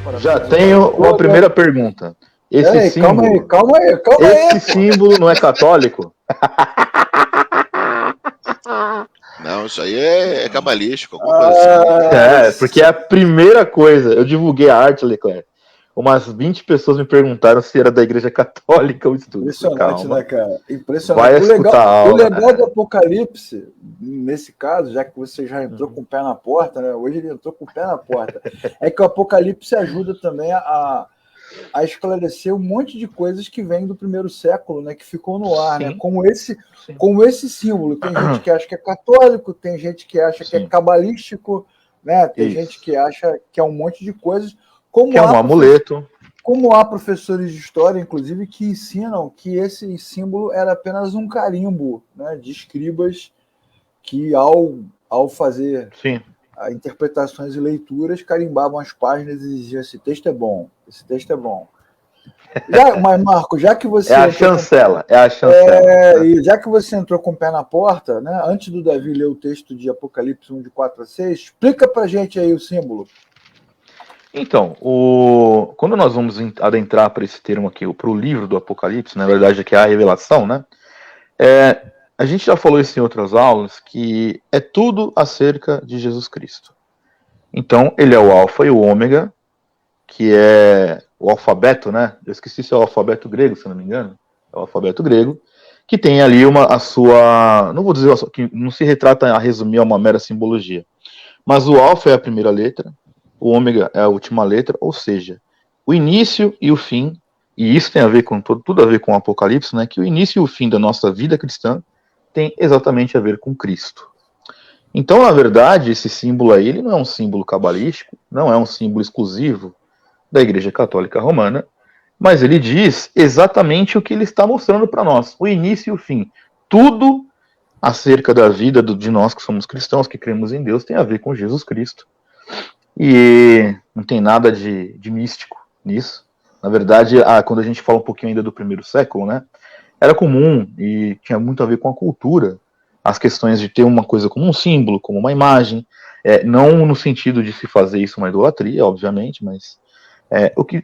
para Já todos. tenho uma primeira pergunta. Esse símbolo, Calma aí. esse símbolo não é católico? Não, isso aí é cabalístico, alguma coisa assim. Porque é a primeira coisa. Eu divulguei a arte, Leclerc. Umas 20 pessoas me perguntaram se era da Igreja Católica o estudo. Impressionante, Calma. né, cara? Impressionante. Vai escutar a aula. O legal do Apocalipse, nesse caso, já que você já entrou com o pé na porta, né? Hoje ele entrou com o pé na porta, é que o Apocalipse ajuda também a esclarecer um monte de coisas que vêm do primeiro século, né? Que ficou no ar, né? Como esse símbolo. Tem gente que acha que é católico, tem gente que acha que é cabalístico, né? Tem gente que acha que é um monte de coisas. Que é um amuleto. Como há professores de história, inclusive, que ensinam que esse símbolo era apenas um carimbo, né, de escribas que, ao fazer interpretações e leituras, carimbavam as páginas e diziam: esse texto é bom, esse texto é bom. Mas, Marco, já que você... É a chancela. E já que você entrou com o pé na porta, né, antes do Davi ler o texto de Apocalipse 1, de 4 a 6, explica pra gente aí o símbolo. Então, quando nós vamos adentrar para esse termo aqui, para o livro do Apocalipse, na verdade aqui é a revelação, né? A gente já falou isso em outras aulas, que é tudo acerca de Jesus Cristo. Então, ele é o alfa e o ômega, que é o alfabeto, né? Eu esqueci se é o alfabeto grego, se não me engano. É o alfabeto grego, que tem ali a sua... Não vou dizer que não se retrata a resumir a uma mera simbologia. Mas o alfa é a primeira letra, o ômega é a última letra, ou seja, o início e o fim, e isso tem a ver com tudo a ver com o Apocalipse, né? Que o início e o fim da nossa vida cristã tem exatamente a ver com Cristo. Então, na verdade, esse símbolo aí, ele não é um símbolo cabalístico, não é um símbolo exclusivo da Igreja Católica Romana, mas ele diz exatamente o que ele está mostrando para nós, o início e o fim. Tudo acerca da vida de nós que somos cristãos, que cremos em Deus, tem a ver com Jesus Cristo. E não tem nada de místico nisso. Na verdade, quando a gente fala um pouquinho ainda do primeiro século, né, era comum e tinha muito a ver com a cultura, as questões de ter uma coisa como um símbolo, como uma imagem, não no sentido de se fazer isso uma idolatria, obviamente, mas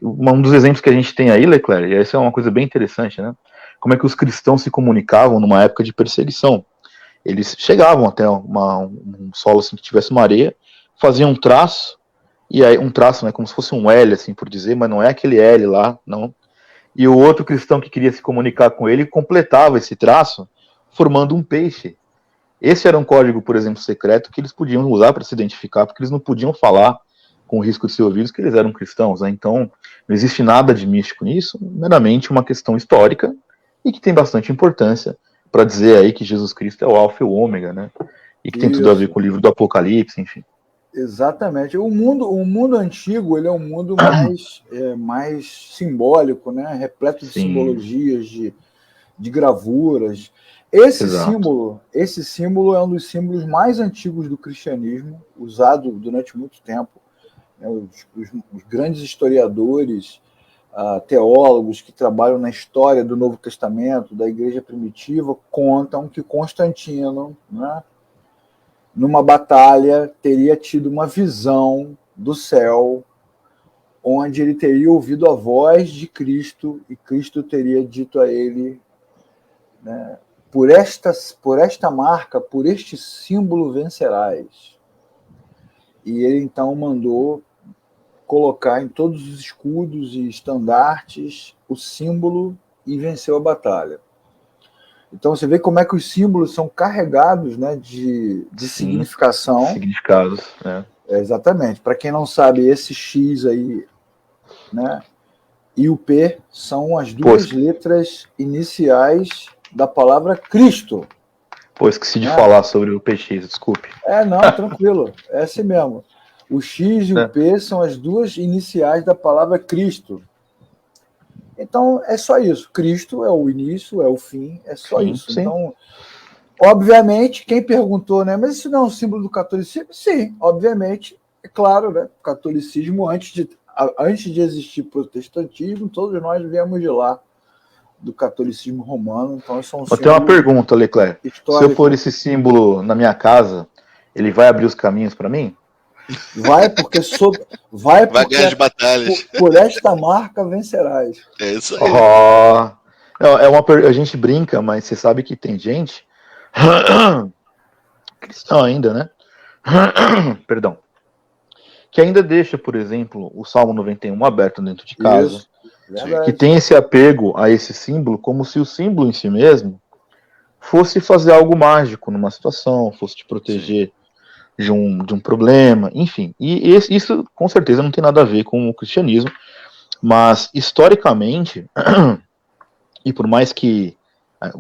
um dos exemplos que a gente tem aí, Leclerc, e essa é uma coisa bem interessante, né, como é que os cristãos se comunicavam numa época de perseguição. Eles chegavam até um solo assim, que tivesse uma areia, faziam um traço, e aí um traço, né, como se fosse um L, assim por dizer, mas não é aquele L lá, não. E o outro cristão que queria se comunicar com ele completava esse traço formando um peixe. Esse era um código, por exemplo, secreto que eles podiam usar para se identificar, porque eles não podiam falar com o risco de ser ouvidos que eles eram cristãos, né? Então não existe nada de místico nisso, meramente uma questão histórica e que tem bastante importância para dizer aí que Jesus Cristo é o alfa e o ômega, né? E que tem tudo a ver com o livro do Apocalipse, enfim. Exatamente. O mundo antigo, ele é um mundo mais simbólico, né? Repleto de simbologias, de gravuras. Esse símbolo é um dos símbolos mais antigos do cristianismo, usado durante muito tempo. Os grandes historiadores, teólogos que trabalham na história do Novo Testamento, da Igreja Primitiva, contam que Constantino, né, numa batalha, teria tido uma visão do céu, onde ele teria ouvido a voz de Cristo, e Cristo teria dito a ele, né, por esta marca, por este símbolo vencerás. E ele então mandou colocar em todos os escudos e estandartes o símbolo e venceu a batalha. Então você vê como é que os símbolos são carregados, né, de significação. Significados, né? Exatamente. Para quem não sabe, esse X aí, né, e o P são as duas letras iniciais da palavra Cristo. Pô, esqueci de falar sobre o PX, desculpe. Não, tranquilo. É assim mesmo. O X e o P são as duas iniciais da palavra Cristo. Então, é só isso. Cristo é o início, é o fim, é só isso. Sim. Então, obviamente, quem perguntou, né? Mas isso não é um símbolo do catolicismo? Sim, obviamente. É claro, né? O catolicismo, antes de existir protestantismo, todos nós viemos de lá, do catolicismo romano. Então, isso é um símbolo. Eu tenho uma pergunta, Leclerc. Histórico. Se eu for esse símbolo na minha casa, ele vai abrir os caminhos para mim? Vai porque ganhar as batalhas. Por esta marca vencerás. É isso aí. A gente brinca, mas você sabe que tem gente cristão ainda, né? Perdão. Que ainda deixa, por exemplo, o Salmo 91 aberto dentro de casa. Isso, verdade. Que tem esse apego a esse símbolo, como se o símbolo em si mesmo fosse fazer algo mágico numa situação, fosse te proteger de um problema, enfim. E isso, com certeza, não tem nada a ver com o cristianismo, mas, historicamente, e por mais que,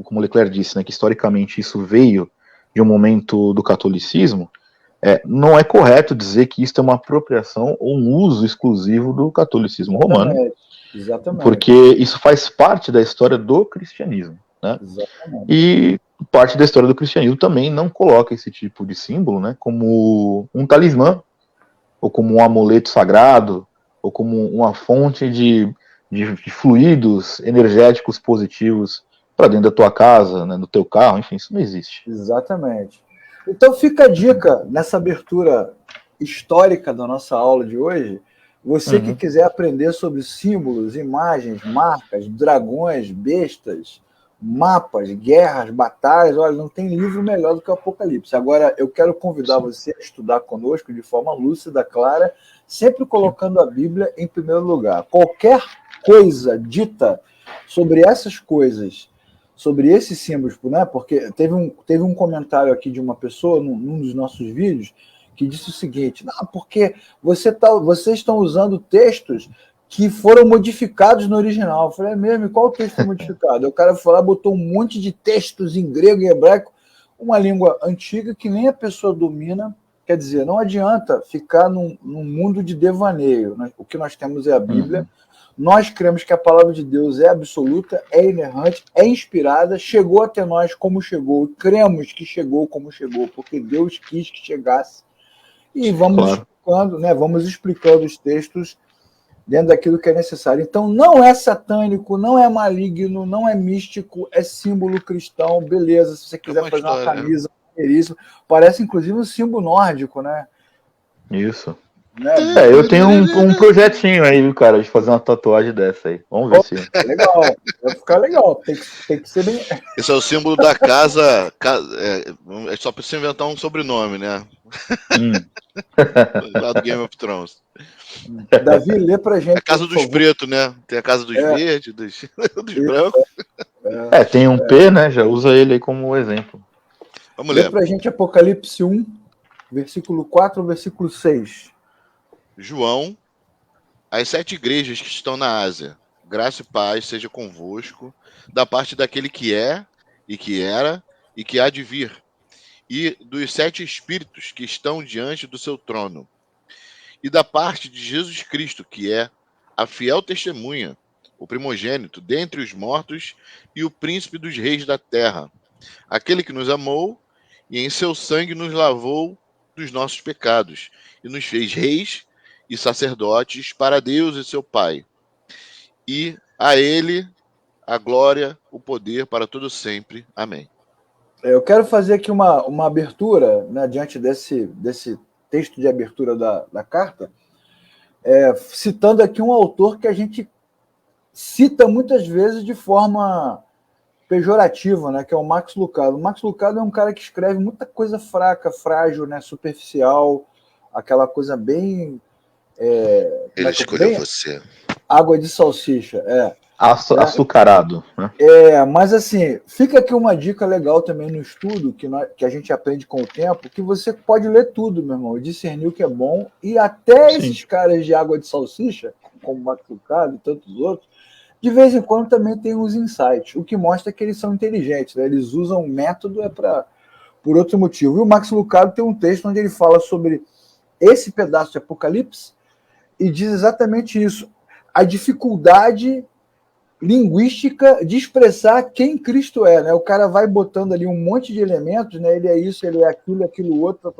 como Leclerc disse, né, que historicamente isso veio de um momento do catolicismo, não é correto dizer que isso é uma apropriação ou um uso exclusivo do catolicismo romano, Exatamente. Porque isso faz parte da história do cristianismo, né? Exatamente. E parte da história do cristianismo também não coloca esse tipo de símbolo, né, como um talismã, ou como um amuleto sagrado, ou como uma fonte de fluidos energéticos positivos para dentro da tua casa, né, no teu carro, enfim, isso não existe. Exatamente. Então fica a dica nessa abertura histórica da nossa aula de hoje. Você que quiser aprender sobre símbolos, imagens, marcas, dragões, bestas, mapas, guerras, batalhas, olha, não tem livro melhor do que o Apocalipse. Agora, eu quero convidar você a estudar conosco de forma lúcida, clara, sempre colocando a Bíblia em primeiro lugar. Qualquer coisa dita sobre essas coisas, sobre esses símbolos, né? Porque teve um comentário aqui de uma pessoa num dos nossos vídeos que disse o seguinte: não, porque vocês estão usando textos que foram modificados no original. Eu falei, mesmo? E qual texto foi modificado? O cara foi lá, botou um monte de textos em grego e hebraico, uma língua antiga que nem a pessoa domina. Quer dizer, não adianta ficar num mundo de devaneio. O que nós temos é a Bíblia. Nós cremos que a palavra de Deus é absoluta, é inerrante, é inspirada, chegou até nós como chegou. Cremos que chegou como chegou, porque Deus quis que chegasse. E vamos explicando os textos dentro daquilo que é necessário. Então, não é satânico, não é maligno, não é místico, é símbolo cristão, beleza. Se você quiser fazer uma camisa, parece inclusive um símbolo nórdico, né? Isso. Eu tenho um projetinho aí, viu, cara, de fazer uma tatuagem dessa aí. Vamos ver se. Legal, vai ficar legal. Tem que ser bem. Esse é o símbolo da casa. É só pra você inventar um sobrenome, né? Lá do Game of Thrones. Davi, lê pra gente. A casa dos pretos, né? Tem a casa dos verdes, dos brancos. Tem um P, né? Já usa ele aí como exemplo. Vamos ler. Lê pra gente Apocalipse 1, versículo 4 ao versículo 6. João, as 7 igrejas que estão na Ásia, graça e paz seja convosco, da parte daquele que é, e que era, e que há de vir, e dos 7 espíritos que estão diante do seu trono, e da parte de Jesus Cristo, que é a fiel testemunha, o primogênito dentre os mortos e o príncipe dos reis da terra, aquele que nos amou e em seu sangue nos lavou dos nossos pecados, e nos fez reis e sacerdotes para Deus e seu Pai. E a ele a glória, o poder para todo sempre. Amém. Eu quero fazer aqui uma abertura, né, diante desse texto de abertura da carta, citando aqui um autor que a gente cita muitas vezes de forma pejorativa, né, que é o Max Lucado. O Max Lucado é um cara que escreve muita coisa fraca, frágil, né, superficial, aquela coisa bem... Ele escolheu você. Água de salsicha, açucarado. Né? Mas assim, fica aqui uma dica legal também no estudo, que a gente aprende com o tempo, que você pode ler tudo, meu irmão, discernir o que é bom, e até esses caras de água de salsicha, como o Max Lucado e tantos outros, de vez em quando também tem uns insights, o que mostra que eles são inteligentes, né? Eles usam o método por outro motivo. E o Max Lucado tem um texto onde ele fala sobre esse pedaço de Apocalipse e diz exatamente isso. A dificuldade linguística de expressar quem Cristo é, né? O cara vai botando ali um monte de elementos, né? Ele é isso, ele é aquilo outro,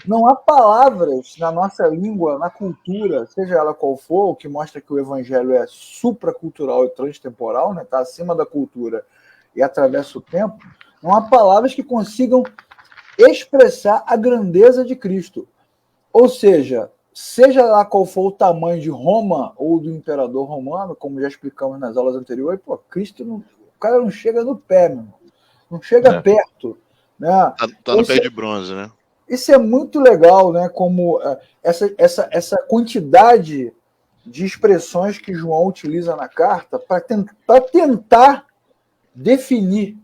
Não há palavras na nossa língua, na cultura, seja ela qual for, o que mostra que o evangelho é supracultural e transtemporal, né? Está acima da cultura e atravessa o tempo. Não há palavras que consigam expressar a grandeza de Cristo. Ou seja lá qual for o tamanho de Roma ou do imperador romano, como já explicamos nas aulas anteriores, pô, Cristo, o cara não chega no pé, meu irmão. Não chega perto. Né? Tá no pé de bronze, né? Isso é muito legal, né? Como essa quantidade de expressões que João utiliza na carta para tentar definir.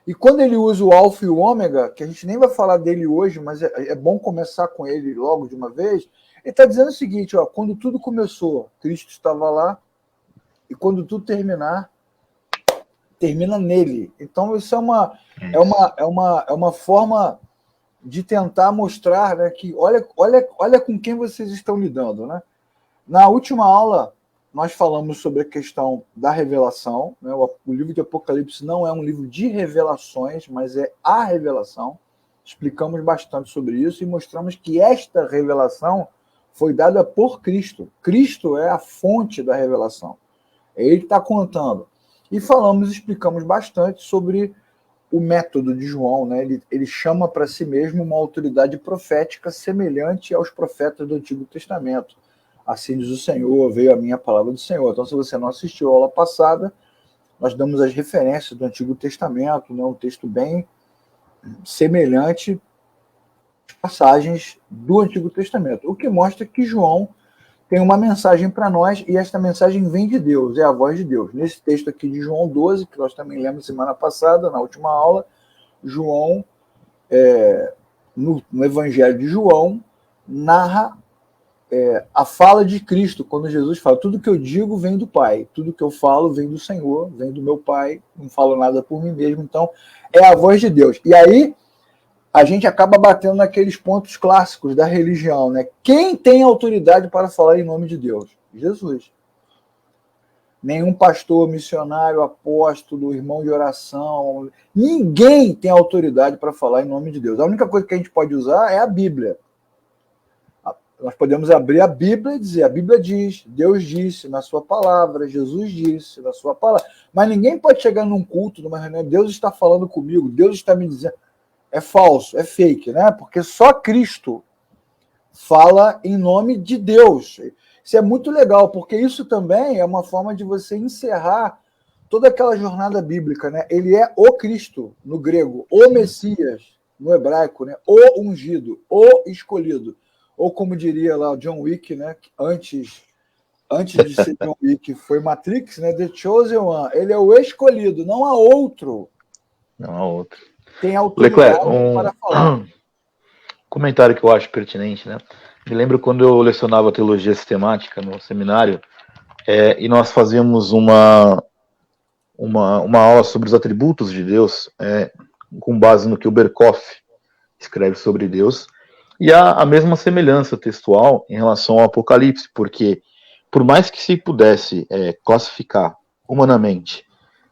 E quando ele usa o alfa e o ômega, que a gente nem vai falar dele hoje, mas é bom começar com ele logo de uma vez, ele está dizendo o seguinte, ó, quando tudo começou, Cristo estava lá, e quando tudo terminar, termina nele. Então isso é uma forma de tentar mostrar, né, que olha com quem vocês estão lidando. Né? Na última aula, nós falamos sobre a questão da revelação. Né? O livro de Apocalipse não é um livro de revelações, mas é a revelação. Explicamos bastante sobre isso e mostramos que esta revelação foi dada por Cristo. Cristo é a fonte da revelação. É ele que está contando. E explicamos bastante sobre o método de João. Né? Ele chama para si mesmo uma autoridade profética semelhante aos profetas do Antigo Testamento. Assim diz o Senhor, veio a minha palavra do Senhor. Então, se você não assistiu a aula passada, nós damos as referências do Antigo Testamento, né? Um texto bem semelhante às passagens do Antigo Testamento, o que mostra que João tem uma mensagem para nós, e esta mensagem vem de Deus, é a voz de Deus. Nesse texto aqui de João 12, que nós também lemos semana passada, na última aula, João, no Evangelho de João, narra a fala de Cristo, quando Jesus fala, tudo que eu digo vem do Pai, tudo que eu falo vem do Senhor, vem do meu Pai, não falo nada por mim mesmo, então é a voz de Deus. E aí a gente acaba batendo naqueles pontos clássicos da religião, né? Quem tem autoridade para falar em nome de Deus? Jesus. Nenhum pastor, missionário, apóstolo, irmão de oração, ninguém tem autoridade para falar em nome de Deus. A única coisa que a gente pode usar é a Bíblia. Nós podemos abrir a Bíblia e dizer, a Bíblia diz, Deus disse na sua palavra, Jesus disse na sua palavra. Mas ninguém pode chegar num culto, numa reunião, Deus está falando comigo, Deus está me dizendo. É falso, é fake, né? Porque só Cristo fala em nome de Deus. Isso é muito legal, porque isso também é uma forma de você encerrar toda aquela jornada bíblica, né? Ele é o Cristo, no grego, o Messias, no hebraico, né? O ungido, o escolhido. Ou como diria lá o John Wick, né? Antes de ser John Wick, foi Matrix, né? The Chosen One. Ele é o escolhido, não há outro. Não há outro. Tem autoridade para falar. Comentário que eu acho pertinente, né? Me lembro quando eu lecionava teologia sistemática no seminário, e nós fazíamos uma aula sobre os atributos de Deus, com base no que o Berkhoff escreve sobre Deus, e há a mesma semelhança textual em relação ao Apocalipse, porque por mais que se pudesse classificar humanamente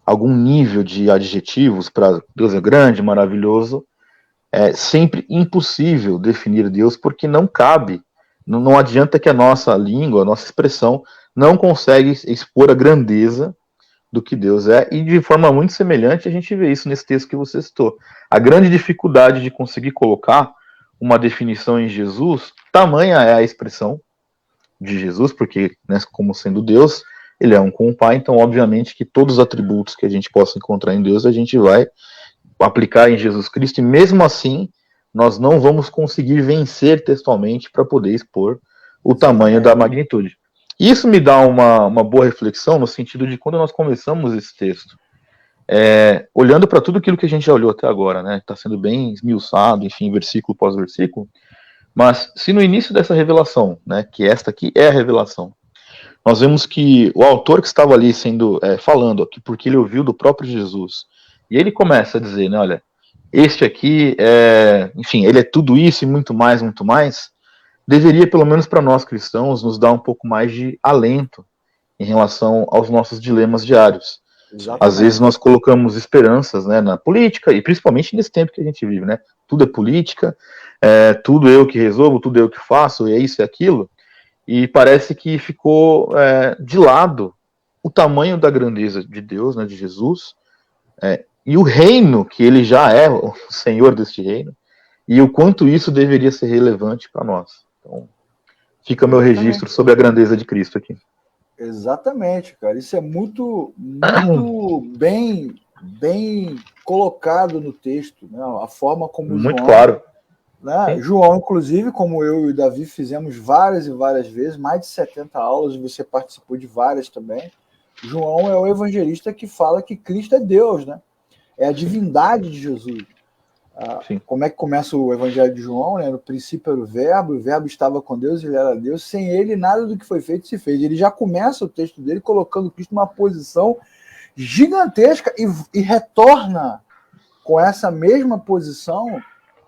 algum nível de adjetivos para Deus é grande, maravilhoso, é sempre impossível definir Deus, porque não cabe, não adianta que a nossa língua, a nossa expressão, não consegue expor a grandeza do que Deus é, e de forma muito semelhante a gente vê isso nesse texto que você citou. A grande dificuldade de conseguir colocar uma definição em Jesus, tamanha é a expressão de Jesus, porque, né, como sendo Deus, ele é um com o Pai, então obviamente que todos os atributos que a gente possa encontrar em Deus, a gente vai aplicar em Jesus Cristo, e mesmo assim, nós não vamos conseguir vencer textualmente para poder expor o tamanho da magnitude. Isso me dá uma boa reflexão no sentido de quando nós começamos esse texto, olhando para tudo aquilo que a gente já olhou até agora, né, está sendo bem esmiuçado, enfim, versículo pós versículo, mas se no início dessa revelação, né, que esta aqui é a revelação, nós vemos que o autor que estava ali falando aqui, porque ele ouviu do próprio Jesus, e ele começa a dizer, né, olha, este aqui, enfim, ele é tudo isso e muito mais, deveria, pelo menos para nós cristãos, nos dar um pouco mais de alento em relação aos nossos dilemas diários. Exatamente. Às vezes nós colocamos esperanças, né, na política, e principalmente nesse tempo que a gente vive, né, tudo é política, tudo eu que resolvo, tudo eu que faço, e é isso e aquilo, e parece que ficou de lado o tamanho da grandeza de Deus, né, de Jesus, e o reino, que ele já é o Senhor deste reino, e o quanto isso deveria ser relevante para nós. Então, fica meu registro sobre a grandeza de Cristo aqui. Exatamente, cara. Isso é muito bem colocado no texto, né? A forma como muito João, claro. né? João, inclusive, como eu e o Davi fizemos várias e várias vezes, mais de 70 aulas, você participou de várias também. João é o evangelista que fala que Cristo é Deus, né? É a divindade de Jesus. Como é que começa o Evangelho de João, né? No princípio era o verbo estava com Deus, ele era Deus, sem ele nada do que foi feito se fez. Ele já começa o texto dele colocando Cristo numa posição gigantesca e retorna com essa mesma posição,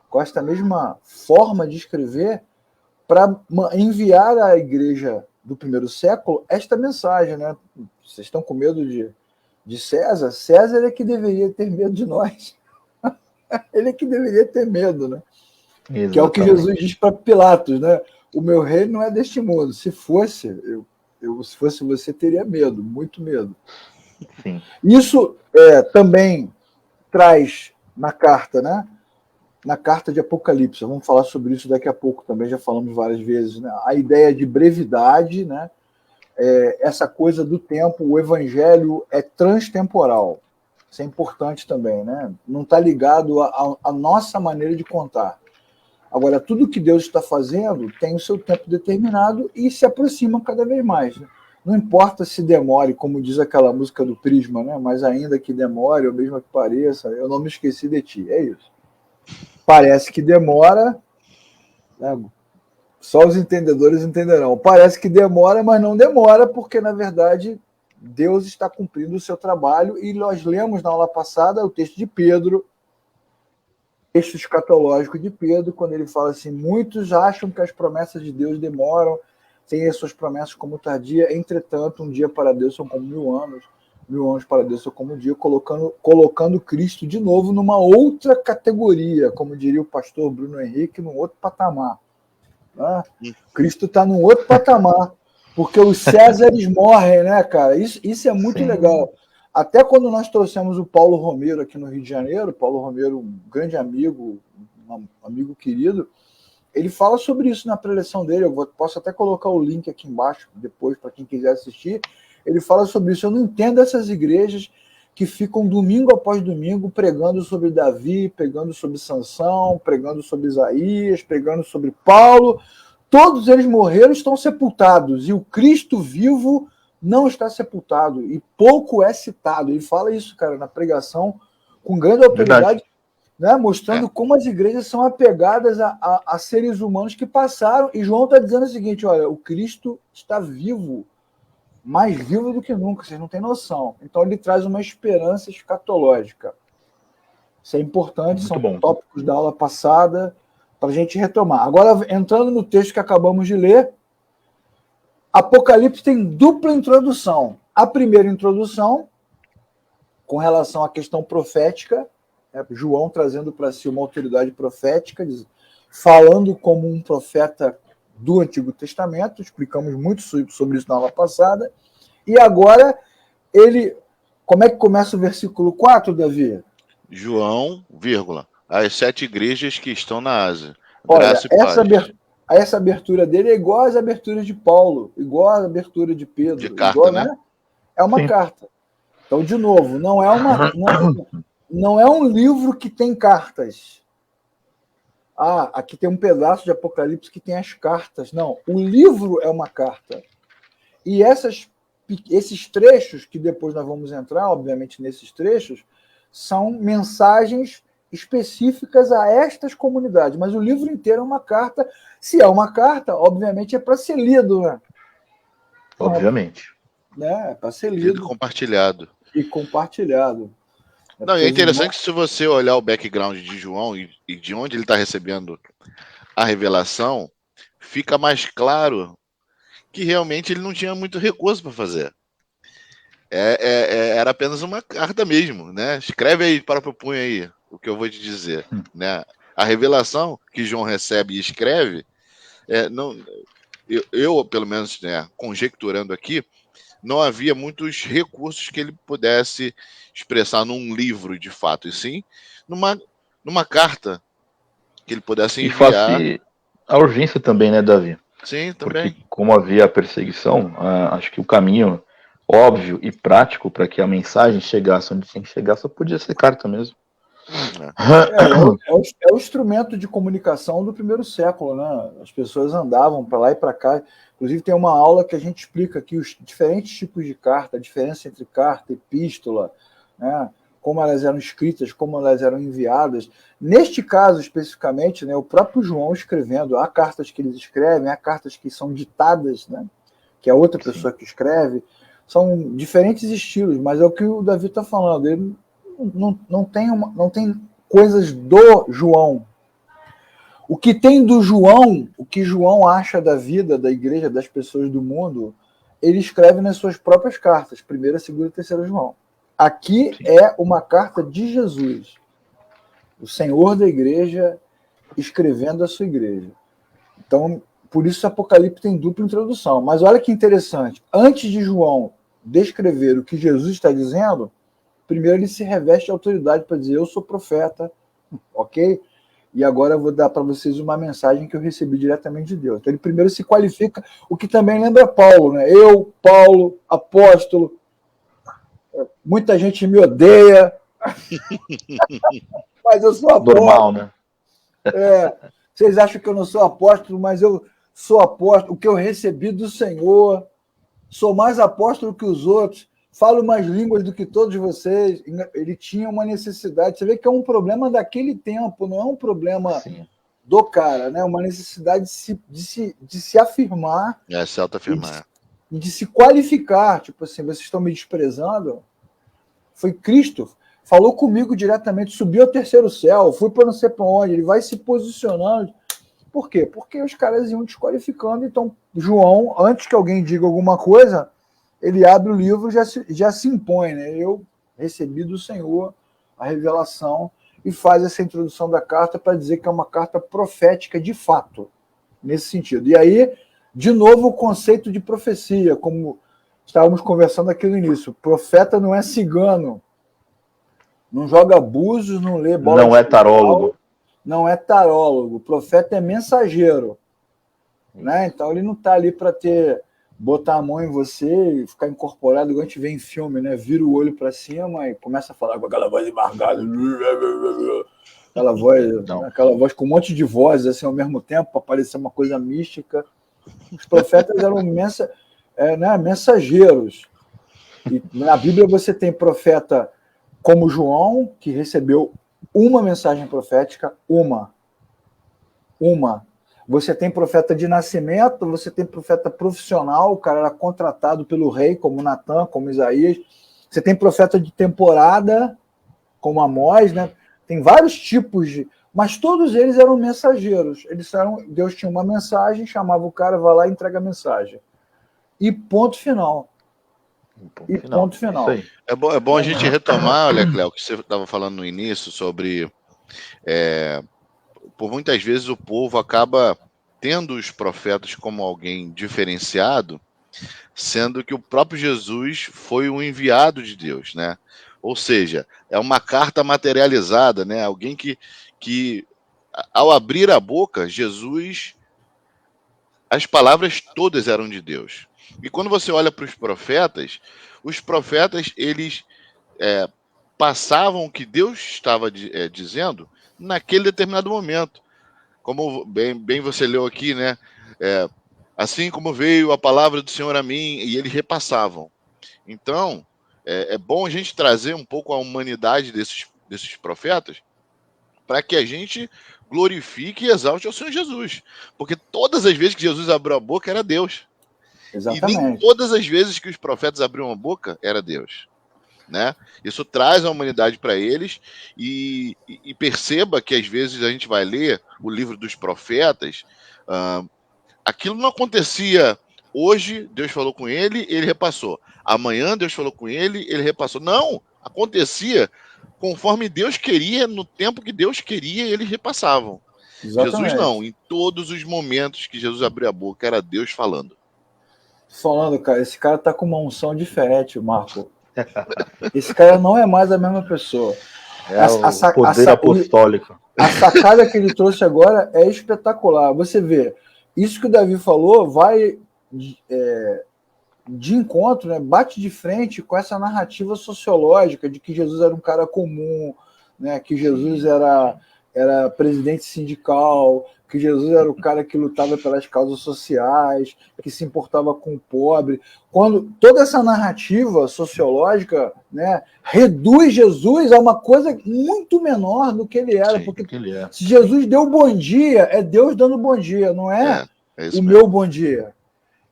com esta mesma forma de escrever, para enviar à igreja do primeiro século esta mensagem, né? Vocês estão com medo de César? César é que deveria ter medo de nós. Ele é que deveria ter medo, né? Exatamente. Que é o que Jesus diz para Pilatos, né? O meu reino não é deste mundo. Se fosse, se fosse você, teria medo, muito medo. Sim. Isso também traz na carta, né? Na carta de Apocalipse. Vamos falar sobre isso daqui a pouco também, já falamos várias vezes, né? A ideia de brevidade, né? Essa coisa do tempo, o evangelho é transtemporal. Isso é importante também, né? Não está ligado à nossa maneira de contar. Agora, tudo que Deus está fazendo tem o seu tempo determinado e se aproxima cada vez mais. Né? Não importa se demore, como diz aquela música do Prisma, né? Mas ainda que demore, ou mesmo que pareça, eu não me esqueci de ti. É isso. Parece que demora, né? Só os entendedores entenderão. Parece que demora, mas não demora, porque, na verdade, Deus está cumprindo o seu trabalho, e nós lemos na aula passada o texto de Pedro, texto escatológico de Pedro, quando ele fala assim: muitos acham que as promessas de Deus demoram, têm as suas promessas como tardia, entretanto, um dia para Deus são como 1000 anos para Deus são como um dia, colocando Cristo de novo numa outra categoria, como diria o pastor Bruno Henrique, num outro patamar. Né? Cristo está num outro patamar, porque os Césares morrem, né, cara? Isso é muito legal. Até quando nós trouxemos o Paulo Romero aqui no Rio de Janeiro, Paulo Romero, um grande amigo, um amigo querido, ele fala sobre isso na preleção dele. Posso até colocar o link aqui embaixo depois para quem quiser assistir. Ele fala sobre isso. Eu não entendo essas igrejas que ficam domingo após domingo pregando sobre Davi, pregando sobre Sansão, pregando sobre Isaías, pregando sobre Paulo. Todos eles morreram, estão sepultados, e o Cristo vivo não está sepultado, e pouco é citado. Ele fala isso, cara, na pregação, com grande autoridade, né, mostrando como as igrejas são apegadas a seres humanos que passaram. E João está dizendo o seguinte: olha, o Cristo está vivo, mais vivo do que nunca, vocês não têm noção. Então ele traz uma esperança escatológica. Isso é importante, muito são bom. Tópicos da aula passada, para a gente retomar. Agora, entrando no texto que acabamos de ler, Apocalipse tem dupla introdução. A primeira introdução, com relação à questão profética, João trazendo para si uma autoridade profética, falando como um profeta do Antigo Testamento, explicamos muito sobre isso na aula passada. E agora, como é que começa o versículo 4, Davi? João, vírgula, as 7 igrejas que estão na Ásia. Olha, essa abertura dele é igual às aberturas de Paulo, igual à abertura de Pedro. De carta, igual, né? É uma carta. Então, de novo, não é um livro que tem cartas. Aqui tem um pedaço de Apocalipse que tem as cartas. Não, o livro é uma carta. E esses trechos, que depois nós vamos entrar, obviamente, nesses trechos, são mensagens específicas a estas comunidades. Mas o livro inteiro é uma carta. Se é uma carta, obviamente é para ser lido, né? Obviamente. É para ser lido. E compartilhado. Não, e é interessante se você olhar o background de João e de onde ele está recebendo a revelação, fica mais claro que realmente ele não tinha muito recurso para fazer. Era apenas uma carta mesmo, né? Escreve aí, para o punho aí, o que eu vou te dizer. Né? A revelação que João recebe e escreve, eu pelo menos, né, conjecturando aqui, não havia muitos recursos que ele pudesse expressar num livro, de fato, e sim numa carta que ele pudesse enviar. a urgência também, né, Davi? Sim, também. Porque como havia a perseguição, acho que o caminho óbvio e prático para que a mensagem chegasse onde tinha que chegar só podia ser carta mesmo. É o instrumento de comunicação do primeiro século, né? As pessoas andavam para lá e para cá. Inclusive tem uma aula que a gente explica aqui os diferentes tipos de carta, a diferença entre carta e epístola, né? Como elas eram escritas, como elas eram enviadas. Neste caso especificamente, né, o próprio João escrevendo, há cartas que eles escrevem, há cartas que são ditadas, né? Que é outra pessoa que escreve. São diferentes estilos, mas é o que o Davi está falando. Ele não tem coisas do João. O que tem do João, o que João acha da vida, da igreja, das pessoas do mundo, ele escreve nas suas próprias cartas, 1ª, 2ª e 3ª João. Aqui é uma carta de Jesus, o Senhor da igreja, escrevendo a sua igreja. Então, por isso o Apocalipse tem dupla introdução. Mas olha que interessante, antes de João descrever o que Jesus está dizendo, primeiro ele se reveste de autoridade para dizer, eu sou profeta, ok? E agora eu vou dar para vocês uma mensagem que eu recebi diretamente de Deus. Então ele primeiro se qualifica, o que também lembra Paulo, né? Eu, Paulo, apóstolo, muita gente me odeia, mas eu sou apóstolo. Normal, né? Vocês acham que eu não sou apóstolo, mas eu sou apóstolo, o que eu recebi do Senhor, sou mais apóstolo que os outros, falo mais línguas do que todos vocês. Ele tinha uma necessidade. Você vê que é um problema daquele tempo, não é um problema do cara, né? Uma necessidade de se afirmar. Se autoafirmar. E de se qualificar. Tipo assim, vocês estão me desprezando? Foi Cristo. Falou comigo diretamente, subiu ao 3º céu, fui para não sei para onde. Ele vai se posicionando. Por quê? Porque os caras iam desqualificando. Então, João, antes que alguém diga alguma coisa, ele abre o livro e já se impõe, né? Eu recebi do Senhor a revelação e faz essa introdução da carta para dizer que é uma carta profética de fato, nesse sentido. E aí, de novo, o conceito de profecia, como estávamos conversando aqui no início. Profeta não é cigano, não joga búzios, não lê bola. Não é tarólogo. Não é tarólogo. Profeta é mensageiro, né? Então ele não está ali para botar a mão em você e ficar incorporado, igual a gente vê em filme, né? Vira o olho para cima e começa a falar com aquela voz embargada, aquela voz com um monte de vozes assim ao mesmo tempo, para parecer uma coisa mística. Os profetas eram mensageiros. E na Bíblia você tem profeta como João, que recebeu uma mensagem profética, uma. Você tem profeta de nascimento, você tem profeta profissional, o cara era contratado pelo rei, como Natan, como Isaías. Você tem profeta de temporada, como Amós, né? Tem vários tipos de... Mas todos eles eram mensageiros. Deus tinha uma mensagem, chamava o cara, vai lá e entrega a mensagem. E ponto final. Ponto final. É bom a gente retomar, olha, Cléo, que você estava falando no início sobre... por muitas vezes o povo acaba tendo os profetas como alguém diferenciado, sendo que o próprio Jesus foi um enviado de Deus, né? Ou seja, é uma carta materializada, né? Alguém que ao abrir a boca, Jesus, as palavras todas eram de Deus. E quando você olha para os profetas, eles passavam o que Deus estava dizendo naquele determinado momento. Como bem você leu aqui, né? Assim como veio a palavra do Senhor a mim, e eles repassavam. Então, é bom a gente trazer um pouco a humanidade desses profetas para que a gente glorifique e exalte ao Senhor Jesus. Porque todas as vezes que Jesus abriu a boca, era Deus. Exatamente. E nem todas as vezes que os profetas abriam a boca, era Deus. Né? Isso traz a humanidade para eles e perceba que às vezes a gente vai ler o livro dos profetas, aquilo não acontecia hoje, Deus falou com ele, ele repassou. Amanhã Deus falou com ele, ele repassou. Não, acontecia conforme Deus queria, no tempo que Deus queria, eles repassavam. Exatamente. Jesus não, em todos os momentos que Jesus abriu a boca, era Deus falando. Cara, esse cara tá com uma unção diferente, Marco. Esse cara não é mais a mesma pessoa. É o poder apostólico. A sacada que ele trouxe agora é espetacular. Você vê, isso que o Davi falou vai de encontro, né, bate de frente com essa narrativa sociológica de que Jesus era um cara comum, né, que Jesus era presidente sindical, que Jesus era o cara que lutava pelas causas sociais, que se importava com o pobre. Quando toda essa narrativa sociológica, né, reduz Jesus a uma coisa muito menor do que ele era. Sim, porque se Jesus deu bom dia, é Deus dando bom dia, não é o meu bom dia.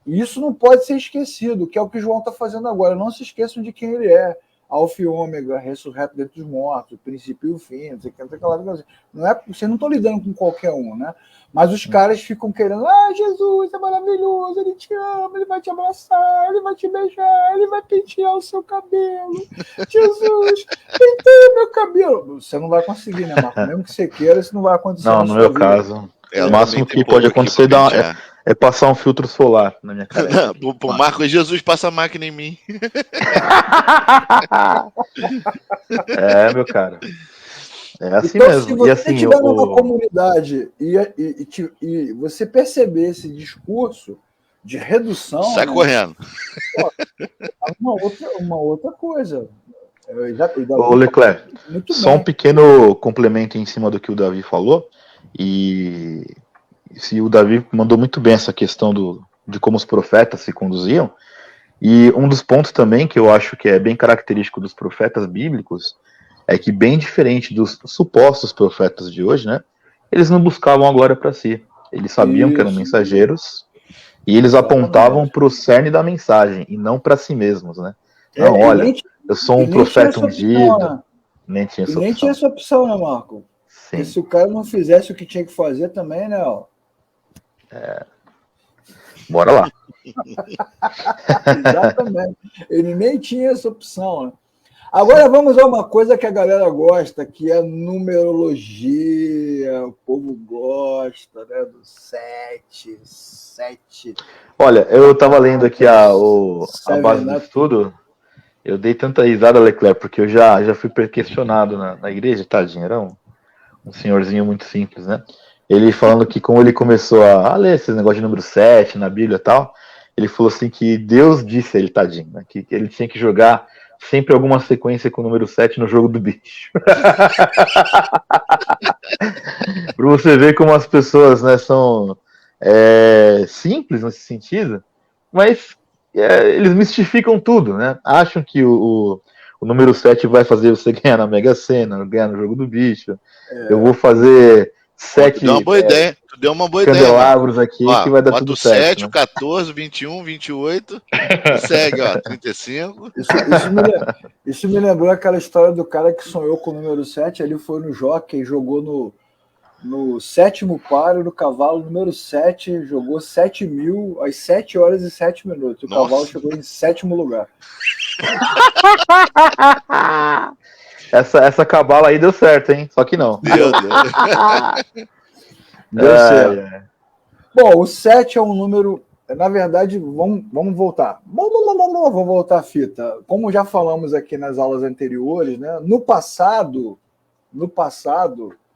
E isso não pode ser esquecido, que é o que João está fazendo agora. Não se esqueçam de quem ele é. Alfa e ômega, ressurreto dentre os mortos, o princípio e o fim, não sei o que, não é, vocês não estão lidando com qualquer um, né? Mas os caras ficam querendo, Jesus é maravilhoso, ele te ama, ele vai te abraçar, ele vai te beijar, ele vai pentear o seu cabelo. Jesus, penteia meu cabelo. Você não vai conseguir, né, Marco? Mesmo que você queira, isso não vai acontecer. Não, no meu caso. O máximo que pode acontecer é passar um filtro solar na minha cara. Pro Marcos, Jesus passa a máquina em mim. Meu cara. É assim então, mesmo. Se você e assim, estiver numa comunidade e você perceber esse discurso de redução... Sai correndo. Uma outra coisa. Ô, Leclerc, só um pequeno complemento em cima do que o Davi falou. E se o Davi mandou muito bem essa questão de como os profetas se conduziam. E um dos pontos também que eu acho que é bem característico dos profetas bíblicos é que, bem diferente dos supostos profetas de hoje, né, eles não buscavam a glória para si. Eles sabiam que eram mensageiros e eles apontavam para o cerne da mensagem e não para si mesmos, né? Não, olha, eu sou um profeta ungido. Nem tinha essa opção. Nem tinha essa opção, né, Marco? Sim. Porque se o cara não fizesse o que tinha que fazer também, né? Bora lá. Exatamente. Ele nem tinha essa opção, né? Agora vamos a uma coisa que a galera gosta, que é numerologia. O povo gosta, né? Do 7. Olha, eu estava lendo aqui a base do estudo. Eu dei tanta risada, Leclerc, porque eu já fui questionado na igreja, tadinho, era um senhorzinho muito simples, né? Ele falando que como ele começou a ler esse negócio de número 7 na Bíblia e tal, ele falou assim que Deus disse a ele, tadinho, né, que ele tinha que jogar sempre alguma sequência com o número 7 no jogo do bicho. Para você ver como as pessoas, né, são simples nesse sentido, mas eles mistificam tudo, né? Acham que o número 7 vai fazer você ganhar na Mega Sena, ganhar no jogo do bicho. Eu vou fazer 7. Tu deu uma boa ideia. Tu deu uma boa candelabros ideia, aqui, que vai dar tudo certo. 7, né? 14, 21, 28. E segue, 35. Isso me lembrou aquela história do cara que sonhou com o número 7. Ele foi no jockey e jogou no 7º paro do cavalo, número 7, jogou 7.000 às 7 horas e 7 minutos. O cavalo chegou em 7º lugar. Essa cabala aí deu certo, hein? Só que não. Deu certo. Bom, o 7 é um número... Na verdade, vamos voltar. Vamos voltar a fita. Como já falamos aqui nas aulas anteriores, né? No passado,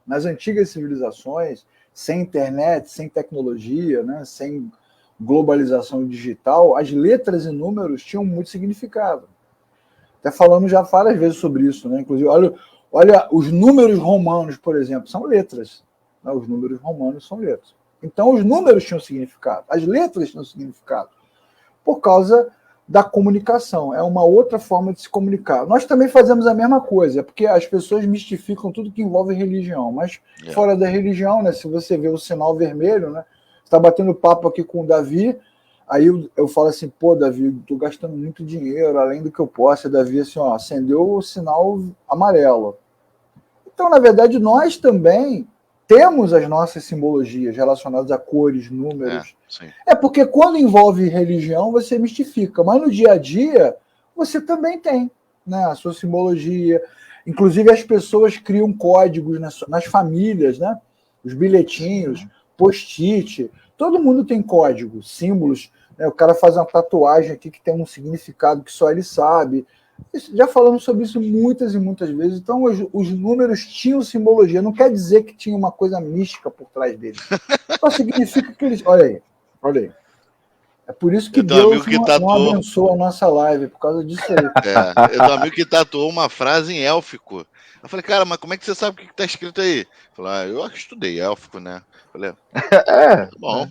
nas antigas civilizações, sem internet, sem tecnologia, né? Sem globalização digital, as letras e números tinham muito significado. Até falamos já várias vezes sobre isso, né? Inclusive, olha os números romanos, por exemplo, são letras. Né? Os números romanos são letras. Então, os números tinham significado, as letras tinham significado, por causa da comunicação. É uma outra forma de se comunicar. Nós também fazemos a mesma coisa, porque as pessoas mistificam tudo que envolve religião, mas fora da religião, né? Se você vê o sinal vermelho, né? Você está batendo papo aqui com o Davi, aí eu falo assim, pô, Davi, estou gastando muito dinheiro, além do que eu posso. Davi, assim, acendeu o sinal amarelo. Então, na verdade, nós também temos as nossas simbologias relacionadas a cores, números. Porque quando envolve religião, você mistifica, mas no dia a dia, você também tem, né, a sua simbologia. Inclusive, as pessoas criam códigos nas famílias, né? Os bilhetinhos, post-it, todo mundo tem código, símbolos, né? O cara faz uma tatuagem aqui que tem um significado que só ele sabe. Já falamos sobre isso muitas e muitas vezes. Então, os números tinham simbologia. Não quer dizer que tinha uma coisa mística por trás deles. Só significa que eles... Olha aí. É por isso que Deus não abençoa a nossa live, por causa disso aí. Eu tenho um amigo que tatuou uma frase em élfico. Eu falei, cara, mas como é que você sabe o que está escrito aí? Ele falou, eu estudei élfico, né? Eu falei, tá bom.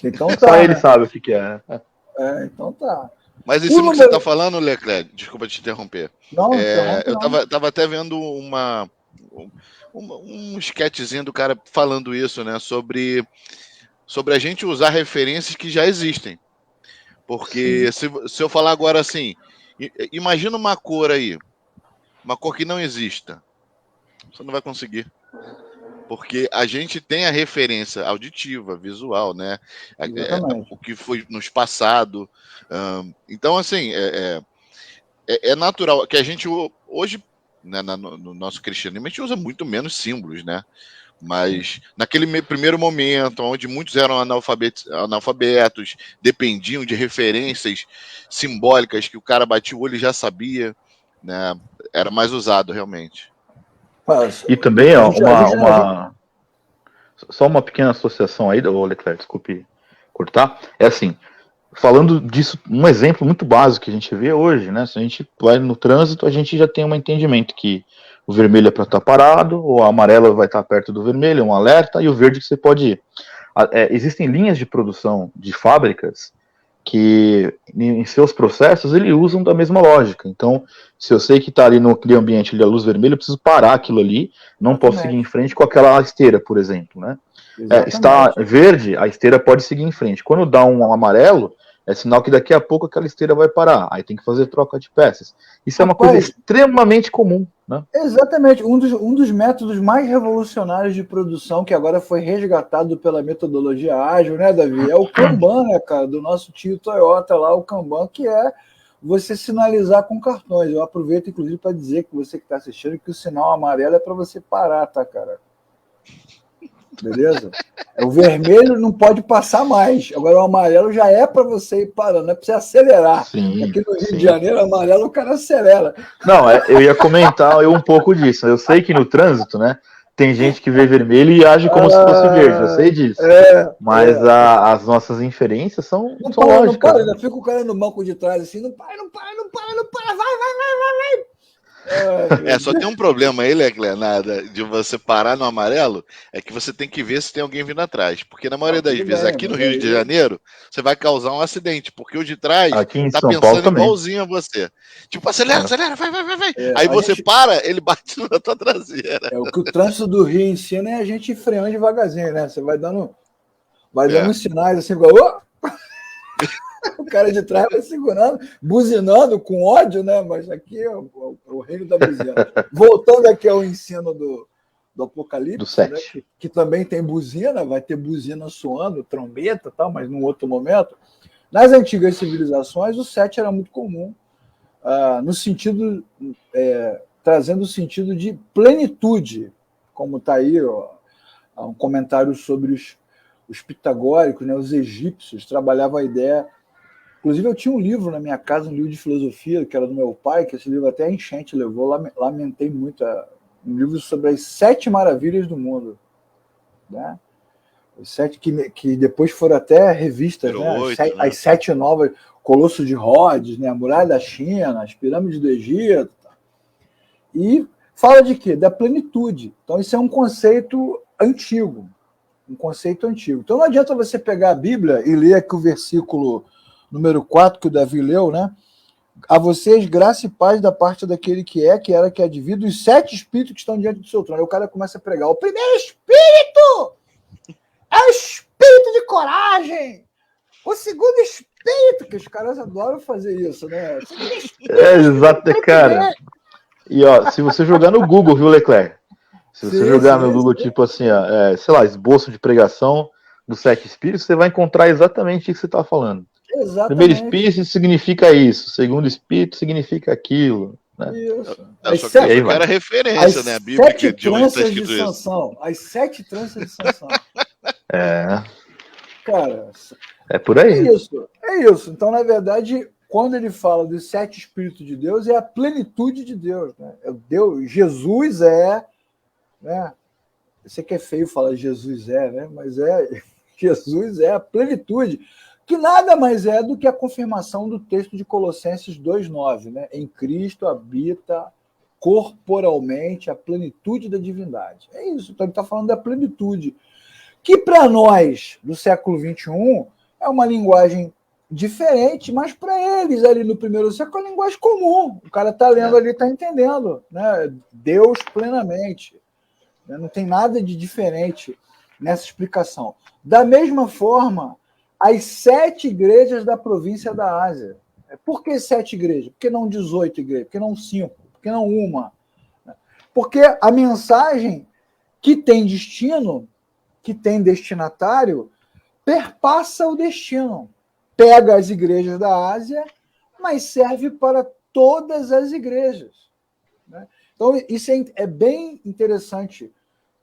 Então tá. Só ele sabe o que é. Então tá. Mas em cima que você está falando, Leclerc, desculpa te interromper. Não, eu tava até vendo um sketchzinho do cara falando isso, né? Sobre a gente usar referências que já existem. Porque se eu falar agora assim, imagina uma cor aí, uma cor que não exista. Você não vai conseguir. Porque a gente tem a referência auditiva, visual, né? O que foi nos passado. Então, assim, é natural que a gente hoje, né, no nosso cristianismo, a gente usa muito menos símbolos, né? Mas naquele primeiro momento, onde muitos eram analfabetos, dependiam de referências simbólicas que o cara batia o olho e já sabia, né? Era mais usado realmente. E também, só uma pequena associação aí, Leclerc, desculpe cortar, é assim, falando disso, um exemplo muito básico que a gente vê hoje, né? Se a gente vai no trânsito, a gente já tem um entendimento que o vermelho é para estar parado, o amarelo vai estar perto do vermelho, um alerta, e o verde que você pode ir. Existem linhas de produção de fábricas que, em seus processos, eles usam da mesma lógica. Então, se eu sei que está ali no ambiente ali, a luz vermelha, eu preciso parar aquilo ali, não posso seguir em frente com aquela esteira, por exemplo, né? Está verde, a esteira pode seguir em frente. Quando dá um amarelo, é sinal que daqui a pouco aquela esteira vai parar. Aí tem que fazer troca de peças. Isso é uma coisa extremamente comum, né? Exatamente. Um dos métodos mais revolucionários de produção, que agora foi resgatado pela metodologia ágil, né, Davi? É o Kanban, né, cara? Do nosso tio Toyota lá, o Kanban, que é você sinalizar com cartões. Eu aproveito, inclusive, para dizer que você que está assistindo que o sinal amarelo é para você parar, tá, cara? Beleza? O vermelho não pode passar mais. Agora o amarelo já é para você ir parando, é para você acelerar. Sim, aqui no Rio de Janeiro, amarelo, o cara acelera. Não, eu ia comentar um pouco disso. Eu sei que no trânsito, né, tem gente que vê vermelho e age como se fosse verde, eu sei disso. Mas as nossas inferências são lógicas. Não para, ainda fica o cara no banco de trás assim, não para, vai. Só tem um problema aí, Leclerc, de você parar no amarelo, é que você tem que ver se tem alguém vindo atrás. Porque na maioria das vezes, aqui no Rio de Janeiro, você vai causar um acidente, porque o de trás tá pensando igualzinho a você. Tipo, acelera, vai. Aí você para, ele bate na tua traseira. O que o trânsito do Rio ensina é a gente freando devagarzinho, né? Você vai dando uns sinais assim, igual... O cara de trás vai segurando, buzinando com ódio, né? Mas aqui é o reino da buzina. Voltando aqui ao ensino do Apocalipse, do 7. Né? Que também tem buzina, vai ter buzina soando, trombeta e tal, mas num outro momento. Nas antigas civilizações, o 7 era muito comum, no sentido, trazendo o sentido de plenitude, como está aí um comentário sobre os pitagóricos, né? Os egípcios trabalhavam a ideia. Inclusive, eu tinha um livro na minha casa, um livro de filosofia, que era do meu pai, que esse livro até a enchente levou, lamentei muito, um livro sobre as 7 maravilhas do mundo. Né? Os 7 que depois foram até revistas, né? As 7 novas, Colosso de Rhodes, né? A Muralha da China, as Pirâmides do Egito. E fala de quê? Da plenitude. Então, isso é um conceito antigo. Então, não adianta você pegar a Bíblia e ler aqui o versículo número 4, que o Davi leu, né? A vocês, graça e paz da parte daquele que era, que há de vir, dos 7 espíritos que estão diante do seu trono. Aí o cara começa a pregar. O primeiro espírito é o espírito de coragem. O segundo espírito, que os caras adoram fazer isso, né? Exato, cara. E, se você jogar no Google, viu, Leclerc? Se você jogar no Google, tipo assim, sei lá, esboço de pregação dos 7 espíritos, você vai encontrar exatamente o que você está falando. Exatamente. Primeiro espírito significa isso, segundo espírito significa aquilo. Né? Só que era referência, né? A Bíblia que de onde está escrito isso. As 7 tranças de Sansão. Cara, é por aí. É isso. Então, na verdade, quando ele fala dos 7 Espíritos de Deus, é a plenitude de Deus. Né? Deus, Jesus é... Né? Eu sei que é feio falar Jesus né? Mas Jesus é a plenitude, que nada mais é do que a confirmação do texto de Colossenses 2,9. Né? Em Cristo habita corporalmente a plenitude da divindade. É isso, então ele está falando da plenitude, que para nós, do século XXI, é uma linguagem diferente, mas para eles ali no primeiro século é uma linguagem comum. O cara está lendo ali, está entendendo. Né? Deus plenamente. Né? Não tem nada de diferente nessa explicação. Da mesma forma, as 7 igrejas da província da Ásia. Por que 7 igrejas? Por que não 18 igrejas? Por que não 5? Por que não uma? Porque a mensagem que tem destino, que tem destinatário, perpassa o destino. Pega as igrejas da Ásia, mas serve para todas as igrejas. Né? Então, isso é bem interessante,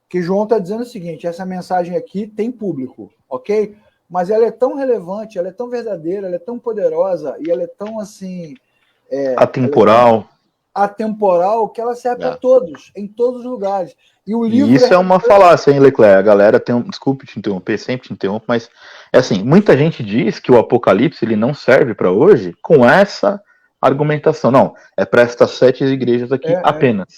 que João está dizendo o seguinte, essa mensagem aqui tem público, ok? Mas ela é tão relevante, ela é tão verdadeira, ela é tão poderosa, e ela é tão, assim... atemporal. Atemporal, que ela serve para todos, em todos os lugares. E o livro isso é uma falácia, hein, Leclerc? A galera tem desculpe te interromper, sempre te interrompo, mas é assim, muita gente diz que o Apocalipse ele não serve para hoje com essa argumentação. Não, é para estas 7 igrejas aqui apenas.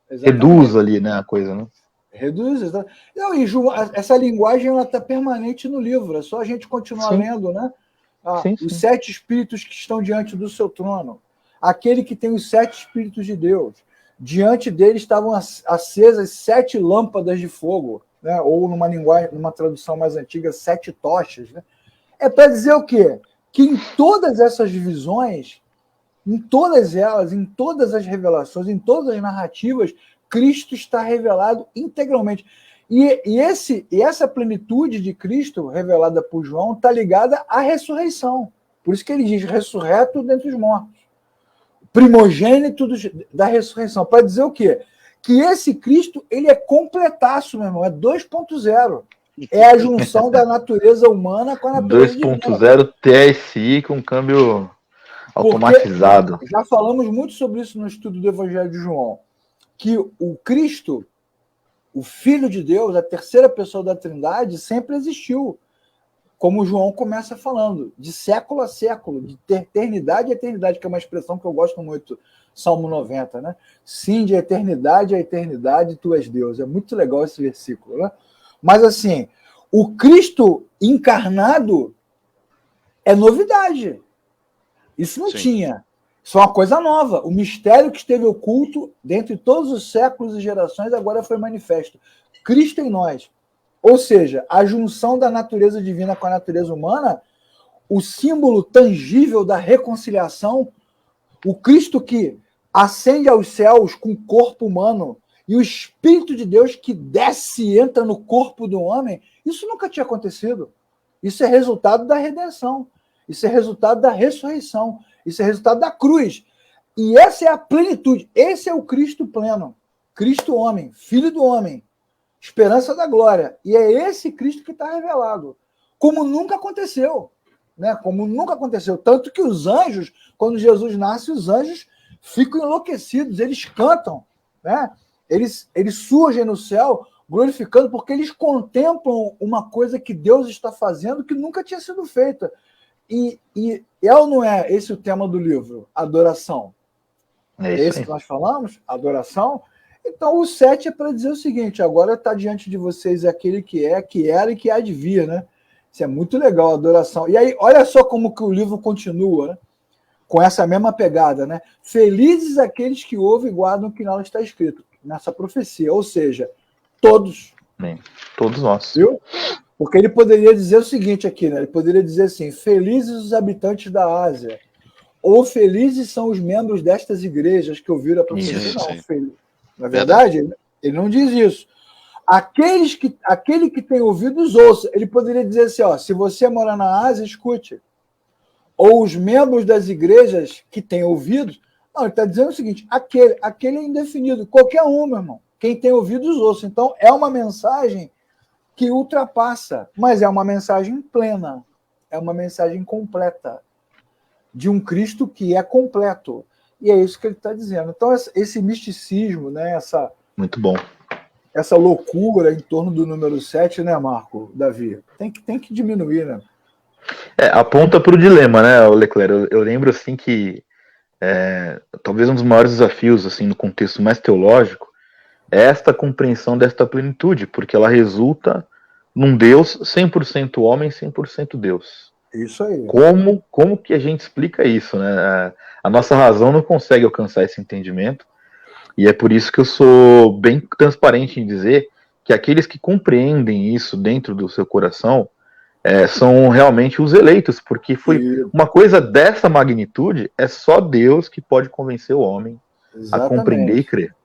Reduz ali, né, a coisa, né? Reduz. Não, e essa linguagem ela está permanente no livro, é só a gente continuar lendo, né? Os 7 espíritos que estão diante do seu trono. Aquele que tem os 7 Espíritos de Deus. Diante dele estavam acesas 7 lâmpadas de fogo, né? Ou numa linguagem, numa tradução mais antiga, 7 tochas. Né? É para dizer o quê? Que em todas essas visões, em todas elas, em todas as revelações, em todas as narrativas, Cristo está revelado integralmente. E essa plenitude de Cristo, revelada por João, está ligada à ressurreição. Por isso que ele diz, ressurreto dentre os mortos. Primogênito da ressurreição. Para dizer o quê? Que esse Cristo, ele é completaço, meu irmão. É 2.0. É a junção da natureza humana com a natureza 2.0 TSI com câmbio automatizado. Porque já falamos muito sobre isso no estudo do Evangelho de João. Que o Cristo, o Filho de Deus, a terceira pessoa da Trindade, sempre existiu. Como João começa falando, de século a século, de eternidade a eternidade, que é uma expressão que eu gosto muito, Salmo 90, né? Sim, de eternidade a eternidade, tu és Deus. É muito legal esse versículo, né? Mas assim, o Cristo encarnado é novidade. Isso não tinha. Isso é uma coisa nova. O mistério que esteve oculto dentre todos os séculos e gerações agora foi manifesto. Cristo em nós. Ou seja, a junção da natureza divina com a natureza humana, o símbolo tangível da reconciliação, o Cristo que ascende aos céus com o corpo humano e o Espírito de Deus que desce e entra no corpo do homem, isso nunca tinha acontecido. Isso é resultado da redenção. Isso é resultado da ressurreição. Isso é resultado da cruz. E essa é a plenitude. Esse é o Cristo pleno. Cristo homem, Filho do homem. Esperança da glória. E é esse Cristo que está revelado. Como nunca aconteceu. Né? Como nunca aconteceu. Tanto que os anjos, quando Jesus nasce, os anjos ficam enlouquecidos. Eles cantam. Né? Eles surgem no céu glorificando porque eles contemplam uma coisa que Deus está fazendo que nunca tinha sido feita. E é ou não é esse o tema do livro? Adoração. É esse que nós falamos? Adoração. Então, o 7 é para dizer o seguinte, agora está diante de vocês aquele que é, que era e que há de vir, né? Isso é muito legal, a adoração. E aí, olha só como que o livro continua, né? Com essa mesma pegada, né? Felizes aqueles que ouvem e guardam o que nela está escrito, nessa profecia, ou seja, todos. Bem, todos nós. Viu? Porque ele poderia dizer o seguinte aqui, né? Ele poderia dizer assim, felizes os habitantes da Ásia, ou felizes são os membros destas igrejas que ouviram a profecia. Não, feliz. Na verdade, ele não diz isso. Aquele que tem ouvidos, ouça. Ele poderia dizer assim, ó, se você morar na Ásia, escute. Ou os membros das igrejas que têm ouvidos. Não, ele está dizendo o seguinte, aquele é indefinido. Qualquer um, meu irmão. Quem tem ouvidos, ouça. Então, é uma mensagem que ultrapassa, mas é uma mensagem plena. É uma mensagem completa. de um Cristo que é completo. E é isso que ele está dizendo. Então, esse misticismo, né, muito bom. Essa loucura em torno do número 7, né, Marco, Davi? Tem que diminuir, né? Aponta para o dilema, né, Leclerc? Eu lembro, assim, que talvez um dos maiores desafios, assim, no contexto mais teológico, é esta compreensão desta plenitude, porque ela resulta num Deus 100% homem, 100% Deus. Isso aí. Como que a gente explica isso, né? A nossa razão não consegue alcançar esse entendimento, e é por isso que eu sou bem transparente em dizer que aqueles que compreendem isso dentro do seu coração são realmente os eleitos, porque foi uma coisa dessa magnitude, é só Deus que pode convencer o homem a compreender e crer.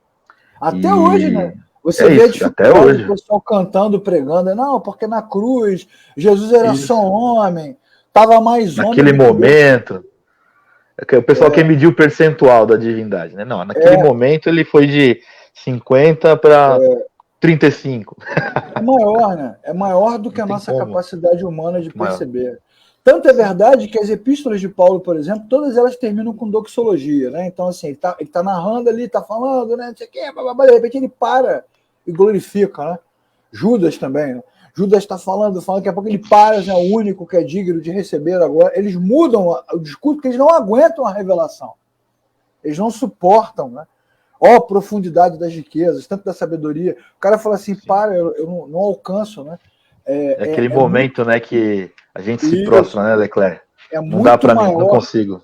Até hoje, né? Você vê a dificuldade do pessoal cantando, pregando. Não, porque na cruz Jesus era só homem, estava mais homem. Naquele momento, o pessoal quer medir o percentual da divindade, né? Não, naquele momento ele foi de 50 para 35. É maior, né? É maior do que a nossa capacidade humana de perceber. Tanto é verdade que as epístolas de Paulo, por exemplo, todas elas terminam com doxologia, né? Então, assim, ele tá narrando ali, tá falando, né? Não sei o quê, de repente ele para e glorifica, né? Judas também, né? Judas está falando, daqui a pouco ele para, é o único que é digno de receber agora. Eles mudam o discurso porque eles não aguentam a revelação. Eles não suportam, né? Profundidade das riquezas, tanto da sabedoria. O cara fala assim, eu não alcanço, né? Aquele momento, muito... né, que a gente se prostra, né, Leclerc? Não dá para mim, não consigo.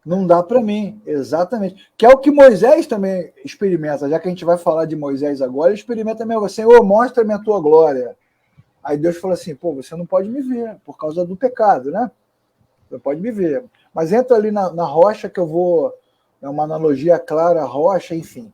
Não dá para mim, exatamente. Que é o que Moisés também experimenta. Já que a gente vai falar de Moisés agora, ele experimenta mesmo. Senhor, mostra-me a tua glória. Aí Deus fala assim, você não pode me ver, por causa do pecado, né? Você pode me ver. Mas entra ali na rocha que eu vou... É uma analogia clara, rocha, enfim.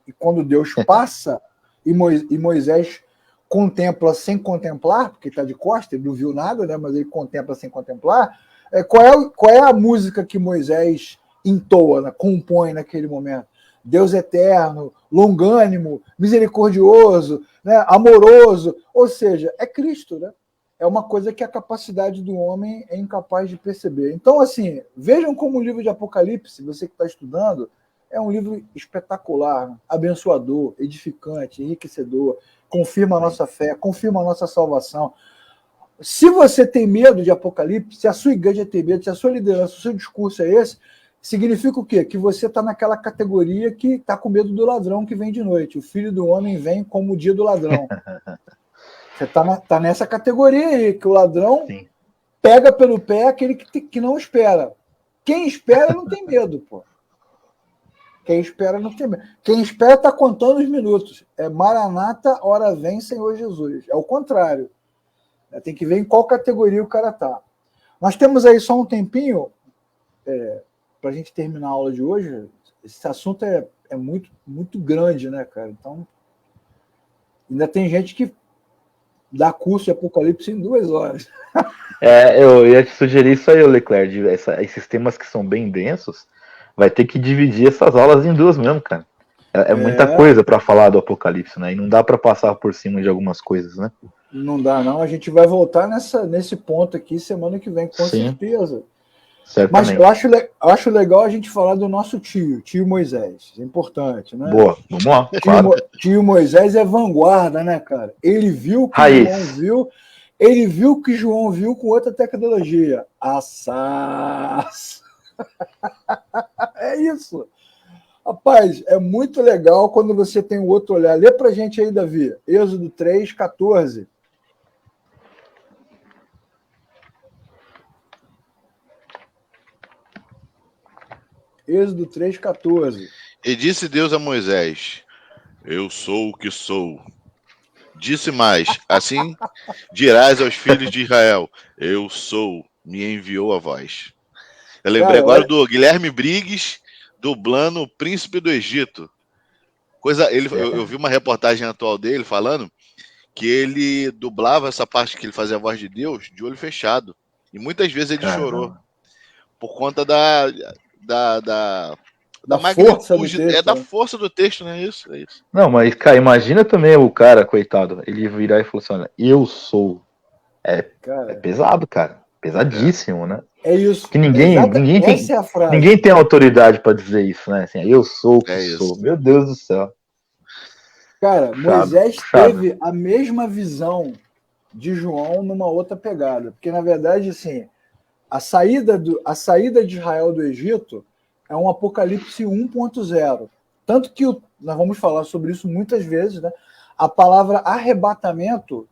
E quando Deus passa e Moisés contempla sem contemplar, porque está de costas, ele não viu nada, né? Mas ele contempla sem contemplar. Qual é a música que Moisés entoa, né? Compõe naquele momento? Deus eterno, longânimo, misericordioso, né? Amoroso. Ou seja, é Cristo, né? É uma coisa que a capacidade do homem é incapaz de perceber. Então, assim, vejam como o livro de Apocalipse, você que está estudando, é um livro espetacular, né? Abençoador, edificante, enriquecedor, confirma a nossa fé, confirma a nossa salvação. Se você tem medo de Apocalipse, se a sua igreja tem medo, se a sua liderança, o seu discurso é esse, significa o quê? Que você está naquela categoria que está com medo do ladrão que vem de noite. O filho do homem vem como o dia do ladrão. Você tá nessa categoria aí, que o ladrão pega pelo pé aquele que não espera. Quem espera não tem medo, pô. Quem espera não tem medo. Quem espera está contando os minutos. É Maranata, hora vem, Senhor Jesus. É o contrário. Tem que ver em qual categoria o cara tá. Nós temos aí só um tempinho para a gente terminar a aula de hoje. Esse assunto é muito, muito grande, né, cara? Então, ainda tem gente que dá curso de Apocalipse em 2 horas. Eu ia te sugerir isso aí, Leclerc. Esses temas que são bem densos, vai ter que dividir essas aulas em 2 mesmo, cara. É muita coisa para falar do Apocalipse, né? E não dá para passar por cima de algumas coisas, né? Não dá, não. A gente vai voltar nesse ponto aqui semana que vem, com certeza. Certamente. Mas eu acho legal a gente falar do nosso tio Moisés. É importante, né? Boa, vamos lá. Tio Moisés é vanguarda, né, cara? Ele viu o que João viu. Ele viu o que João viu com outra tecnologia. Assaz. É isso. Rapaz, é muito legal quando você tem o outro olhar. Lê pra gente aí, Davi. Êxodo 3, 14. Êxodo 3, 14. E disse Deus a Moisés: Eu sou o que sou. Disse mais: Assim dirás aos filhos de Israel: Eu sou, me enviou a vós. Eu lembrei agora do Guilherme Briggs dublando o Príncipe do Egito. Eu vi uma reportagem atual dele falando que ele dublava essa parte que ele fazia a voz de Deus de olho fechado. E muitas vezes ele chorou por conta da força do texto, da força do texto, né? Isso. Não, mas, cara, imagina também o cara, coitado, ele virar e falar assim: olha, eu sou. É pesado, cara. Pesadíssimo, né? É isso. Que ninguém tem autoridade para dizer isso, né? Assim, eu sou o que sou. Meu Deus do céu. Cara, Puxado, Moisés puxado. teve a mesma visão de João numa outra pegada. Porque, na verdade, assim, a saída de Israel do Egito é um Apocalipse 1.0. Tanto que nós vamos falar sobre isso muitas vezes, né? A palavra arrebatamento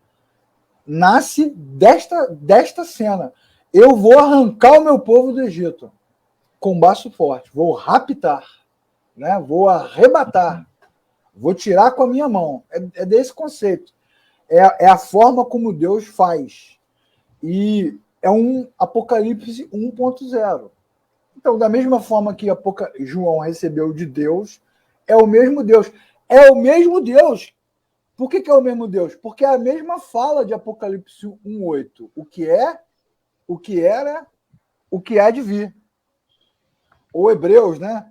nasce desta cena. Eu vou arrancar o meu povo do Egito com baço forte, vou raptar, né? Vou arrebatar, vou tirar com a minha mão. É desse conceito. É a forma como Deus faz. E é um Apocalipse 1.0. Então, da mesma forma que João recebeu de Deus, é o mesmo Deus. É o mesmo Deus. Por que é o mesmo Deus? Porque é a mesma fala de Apocalipse 1.8. O que é, o que era, o que há de vir. Ou Hebreus, né?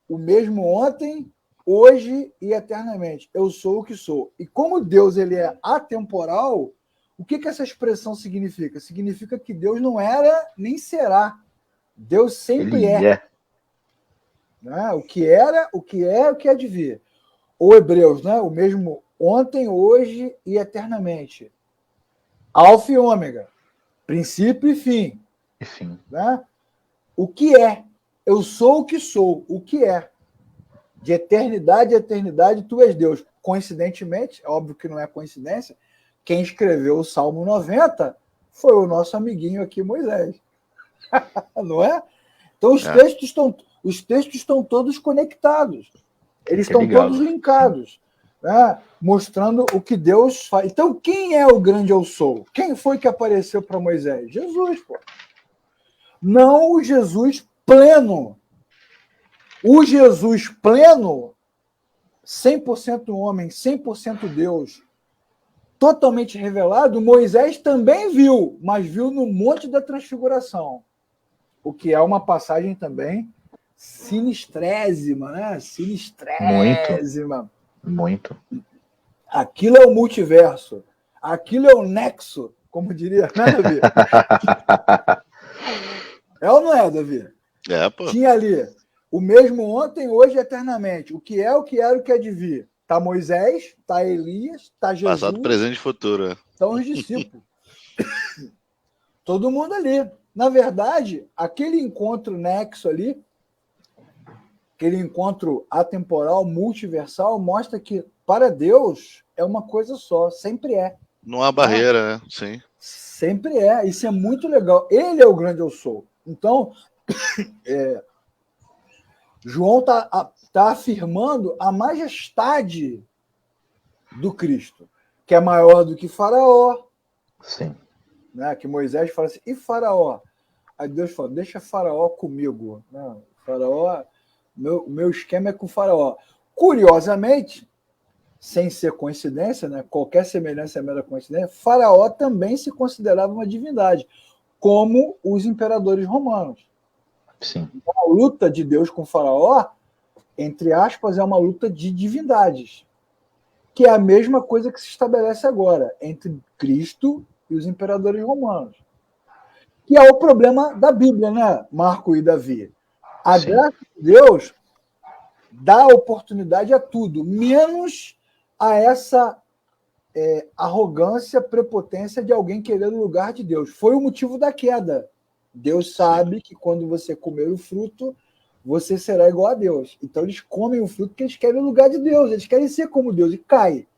O mesmo ontem, hoje e eternamente. Eu sou o que sou. E como Deus ele é atemporal, o que essa expressão significa? Significa que Deus não era nem será. Deus sempre é. Né? O que era, o que é, o que há de vir. Ou Hebreus, né? O mesmo ontem, hoje e eternamente. Alfa e ômega. Princípio e fim. Né? O que é? Eu sou o que sou. O que é? De eternidade a eternidade, tu és Deus. Coincidentemente, é óbvio que não é coincidência, quem escreveu o Salmo 90 foi o nosso amiguinho aqui, Moisés. Não é? Então, os textos estão todos conectados. Eles estão todos linkados, né? Mostrando o que Deus faz. Então, quem é o grande eu sou? Quem foi que apareceu para Moisés? Jesus, pô. Não o Jesus pleno. O Jesus pleno, 100% homem, 100% Deus, totalmente revelado, Moisés também viu, mas viu no Monte da Transfiguração, o que é uma passagem também sinistrésima, né? Sinistrésima. Muito. Aquilo é o multiverso. Aquilo é o nexo, como diria, né, Davi? É ou não é, Davi? É, pô. Tinha ali o mesmo ontem, hoje e eternamente. O que é, o que era, o que é de vir. Tá Moisés, tá Elias, tá Jesus. Passado, presente e futuro. Estão os discípulos. Todo mundo ali. Na verdade, aquele encontro nexo ali, aquele encontro atemporal, multiversal, mostra que para Deus é uma coisa só, sempre é. Não há barreira, né? Sim. Sempre é. Isso é muito legal. Ele é o grande eu sou. Então, João está afirmando a majestade do Cristo, que é maior do que Faraó. Sim. Né? Que Moisés fala assim, e Faraó? Aí Deus fala, deixa Faraó comigo. Não, Faraó, meu esquema é com Faraó. Curiosamente, sem ser coincidência, né? Qualquer semelhança é mera coincidência, Faraó também se considerava uma divindade, como os imperadores romanos. Sim. Então, a luta de Deus com Faraó, entre aspas, é uma luta de divindades, que é a mesma coisa que se estabelece agora entre Cristo e os imperadores romanos. Que é o problema da Bíblia, né, Marco e Davi? A graça de Deus dá oportunidade a tudo, menos a essa arrogância, prepotência de alguém querer o lugar de Deus. Foi o motivo da queda. Deus sabe que quando você comer o fruto, você será igual a Deus. Então eles comem o fruto porque eles querem o lugar de Deus, eles querem ser como Deus, e cai.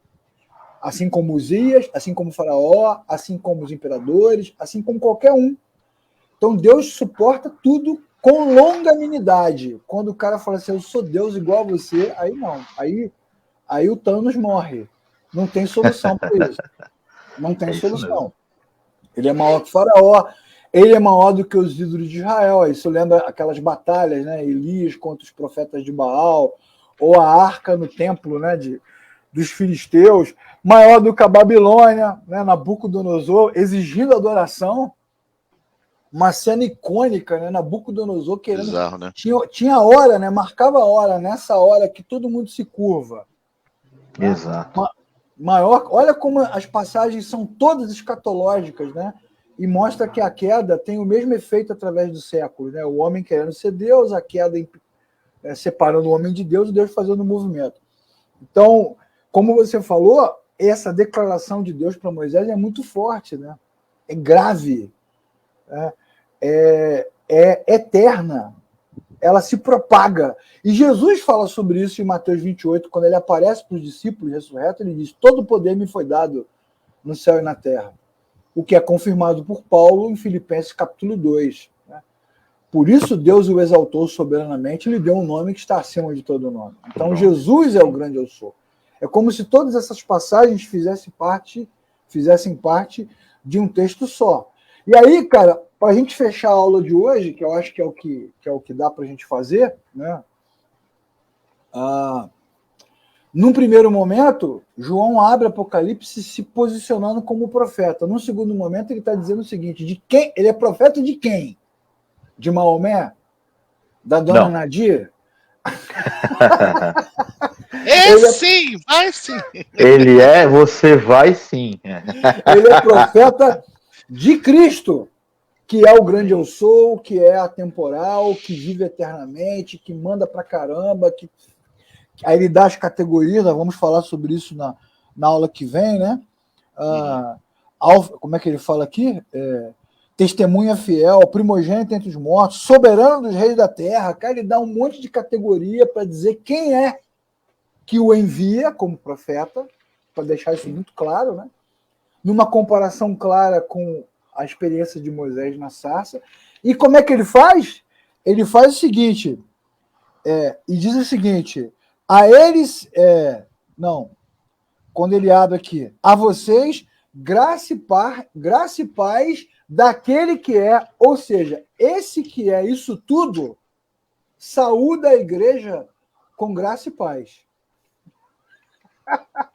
Assim como Uzias, assim como Faraó, assim como os imperadores, assim como qualquer um. Então Deus suporta tudo com longanimidade. Quando o cara fala assim, eu sou Deus igual a você, aí não. Aí o Thanos morre. Não tem solução para isso. Não tem solução. Ele é maior que Faraó. Ele é maior do que os ídolos de Israel. Isso lembra aquelas batalhas, né? Elias contra os profetas de Baal, ou a arca no templo, né? Dos filisteus. Maior do que a Babilônia, né? Nabucodonosor, exigindo adoração. Uma cena icônica, né? Nabucodonosor querendo. Bizarro, né? Tinha hora, né? Marcava a hora, nessa hora que todo mundo se curva. Exato. Maior, olha como as passagens são todas escatológicas, né? e mostra que a queda tem o mesmo efeito através dos séculos, né? O homem querendo ser Deus, a queda separando o homem de Deus e Deus fazendo o movimento. Então, como você falou, essa declaração de Deus para Moisés é muito forte, né? É grave, né? É eterna, ela se propaga. E Jesus fala sobre isso em Mateus 28, quando ele aparece para os discípulos ressurretos, ele diz: todo poder me foi dado no céu e na terra. O que é confirmado por Paulo em Filipenses capítulo 2. Né? Por isso Deus o exaltou soberanamente e lhe deu um nome que está acima de todo nome. Então Jesus é o grande eu sou. É como se todas essas passagens fizessem parte de um texto só. E aí, cara, para a gente fechar a aula de hoje, que eu acho que é o que dá para a gente fazer, né? Num primeiro momento, João abre Apocalipse se posicionando como profeta. Num segundo momento, ele está dizendo o seguinte: de quem? Ele é profeta de quem? De Maomé? Da dona Nadir? Sim, vai sim. Você vai sim. Ele é profeta de Cristo, que é o grande eu sou, que é atemporal, que vive eternamente, que manda pra caramba, que aí ele dá as categorias, nós vamos falar sobre isso na aula que vem, né? Como é que ele fala aqui? Testemunha fiel, primogênito entre os mortos, soberano dos reis da terra. Cara, ele dá um monte de categoria para dizer quem é que o envia como profeta, para deixar isso muito claro, né? Numa comparação clara com a experiência de Moisés na sarça. E como é que ele faz? Ele faz o seguinte, e diz o seguinte: a eles, quando ele abre aqui, a vocês, graça e paz daquele que é, ou seja, esse que é isso tudo, saúda a igreja com graça e paz.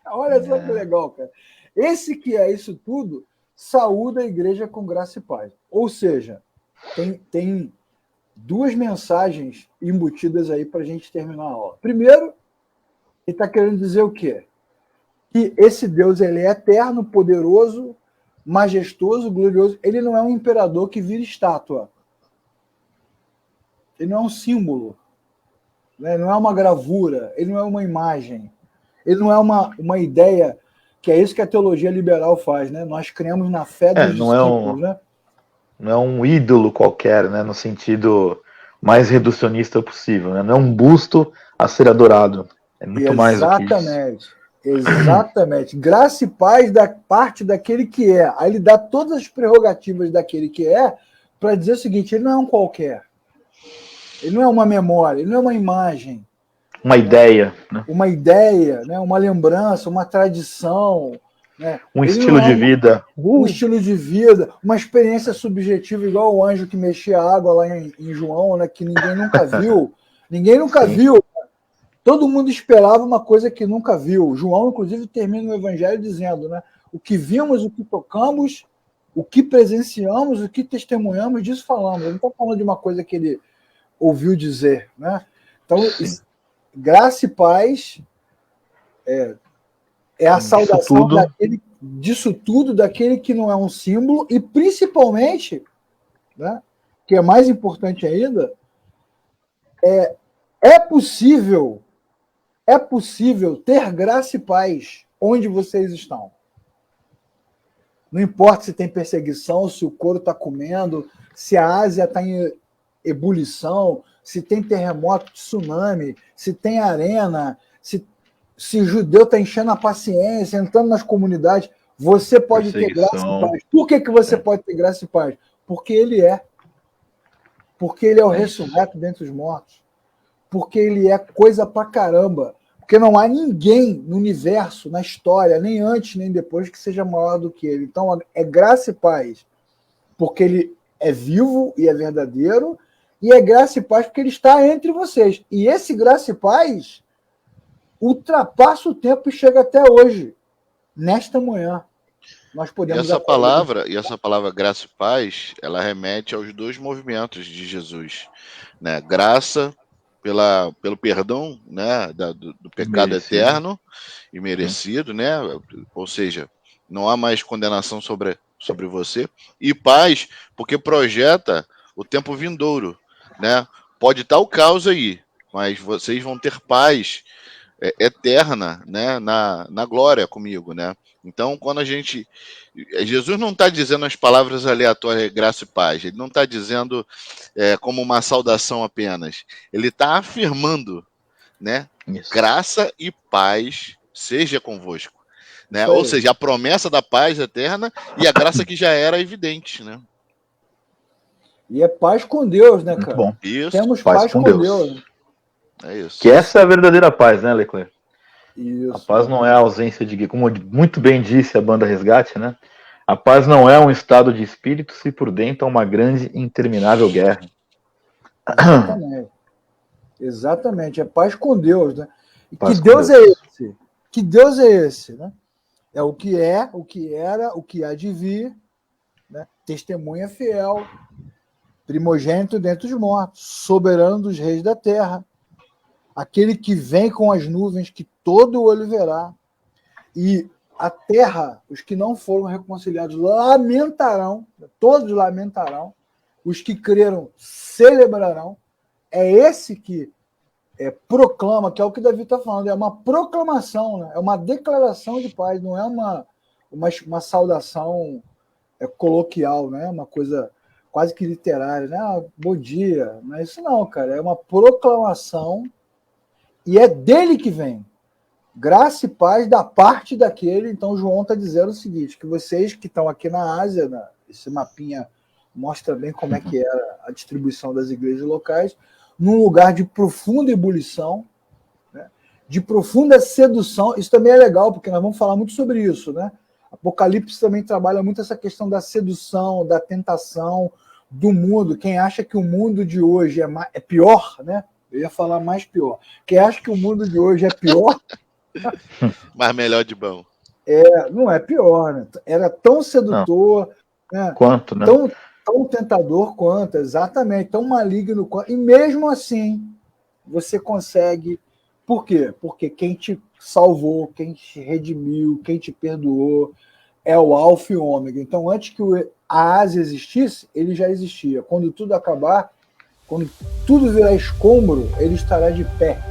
Olha só que legal, cara. Esse que é isso tudo, saúda a igreja com graça e paz. Ou seja, tem duas mensagens embutidas aí para a gente terminar a aula. Primeiro, ele está querendo dizer o quê? Que esse Deus ele é eterno, poderoso, majestoso, glorioso. Ele não é um imperador que vira estátua. Ele não é um símbolo. Né? Ele não é uma gravura. Ele não é uma imagem. Ele não é uma ideia, que é isso que a teologia liberal faz. Né? Nós cremos na fé dos discípulos. Né? Não é um ídolo qualquer, né? No sentido mais reducionista possível. Né? Não é um busto a ser adorado. É muito mais do que isso. Exatamente. Graça e paz da parte daquele que é. Aí ele dá todas as prerrogativas daquele que é para dizer o seguinte: ele não é um qualquer. Ele não é uma memória, ele não é uma imagem. Uma ideia. Né? Uma ideia, né? Uma lembrança, uma tradição. Né? Um estilo de vida. Um estilo de vida, uma experiência subjetiva, igual o anjo que mexia a água lá em João, né? Que ninguém nunca viu. Ninguém nunca viu. Todo mundo esperava uma coisa que nunca viu. João, inclusive, termina o evangelho dizendo, né? O que vimos, o que tocamos, o que presenciamos, o que testemunhamos, disso falamos. Ele não está falando de uma coisa que ele ouviu dizer. Né? Então, graça e paz é a saudação disso tudo, daquele que não é um símbolo, e principalmente, né, que é mais importante ainda, é possível ter graça e paz onde vocês estão. Não importa se tem perseguição, se o couro está comendo, se a Ásia está em ebulição, se tem terremoto, tsunami, se tem arena, se o judeu está enchendo a paciência, entrando nas comunidades, você pode ter graça e paz. Por que você pode ter graça e paz? Porque ele é. Porque ele é o ressurreto dentre os mortos. Porque ele é coisa pra caramba. Porque não há ninguém no universo, na história, nem antes nem depois, que seja maior do que ele. Então, é graça e paz. Porque ele é vivo e é verdadeiro, e é graça e paz porque ele está entre vocês. E esse graça e paz ultrapassa o tempo e chega até hoje, nesta manhã. Nós podemos essa palavra graça e paz, ela remete aos dois movimentos de Jesus, né? Graça pelo perdão, né, do pecado eterno e merecido, né? Ou seja, não há mais condenação sobre sobre você, e paz, porque projeta o tempo vindouro, né? Pode estar o caos aí, mas vocês vão ter paz eterna, né? Na glória comigo, né? Então, quando a gente... Jesus não está dizendo as palavras aleatórias, graça e paz. Ele não está dizendo como uma saudação apenas. Ele está afirmando, né? Isso. Graça e paz seja convosco. Né? Ou seja, a promessa da paz eterna e a graça que já era evidente, né? E é paz com Deus, né, Muito cara? bom. Isso. Temos paz com Deus. É isso. Que essa é a verdadeira paz, né, Leclerc? Isso. A paz não é a ausência de... Como muito bem disse a banda Resgate, né? A paz não é um estado de espírito se por dentro é uma grande e interminável guerra. Exatamente. Exatamente. É paz com Deus, né? E que Deus é esse? Que Deus é esse, né? É o que é, o que era, o que há de vir, né? Testemunha fiel, primogênito dentre os mortos, soberano dos reis da terra, aquele que vem com as nuvens, que todo olho verá, e a terra, os que não foram reconciliados lamentarão, todos lamentarão, os que creram celebrarão. É esse que proclama, que é o que Davi está falando, é uma proclamação, né? É uma declaração de paz, não é uma saudação coloquial, né? Uma coisa quase que literária, né? Ah, bom dia, não é isso não, cara, é uma proclamação e é dele que vem. Graça e paz da parte daquele. Então João está dizendo o seguinte, que vocês que estão aqui na Ásia, esse mapinha mostra bem como é que era a distribuição das igrejas locais, num lugar de profunda ebulição, né, de profunda sedução. Isso também é legal, porque nós vamos falar muito sobre isso, né? Apocalipse também trabalha muito essa questão da sedução, da tentação, do mundo. Quem acha que o mundo de hoje é pior, né? Eu ia falar mais pior. Quem acha que o mundo de hoje é pior... Mas melhor de bom. Não é pior, né? Era tão sedutor, né? Quanto, né? Tão tentador quanto, exatamente, tão maligno quanto. E mesmo assim, você consegue. Por quê? Porque quem te salvou, quem te redimiu, quem te perdoou, é o Alfa e o Ômega. Então, antes que a Ásia existisse, ele já existia. Quando tudo acabar, quando tudo virar escombro, ele estará de pé.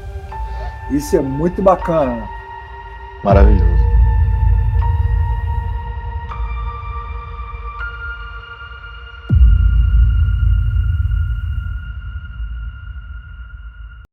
Isso é muito bacana, né? Maravilhoso.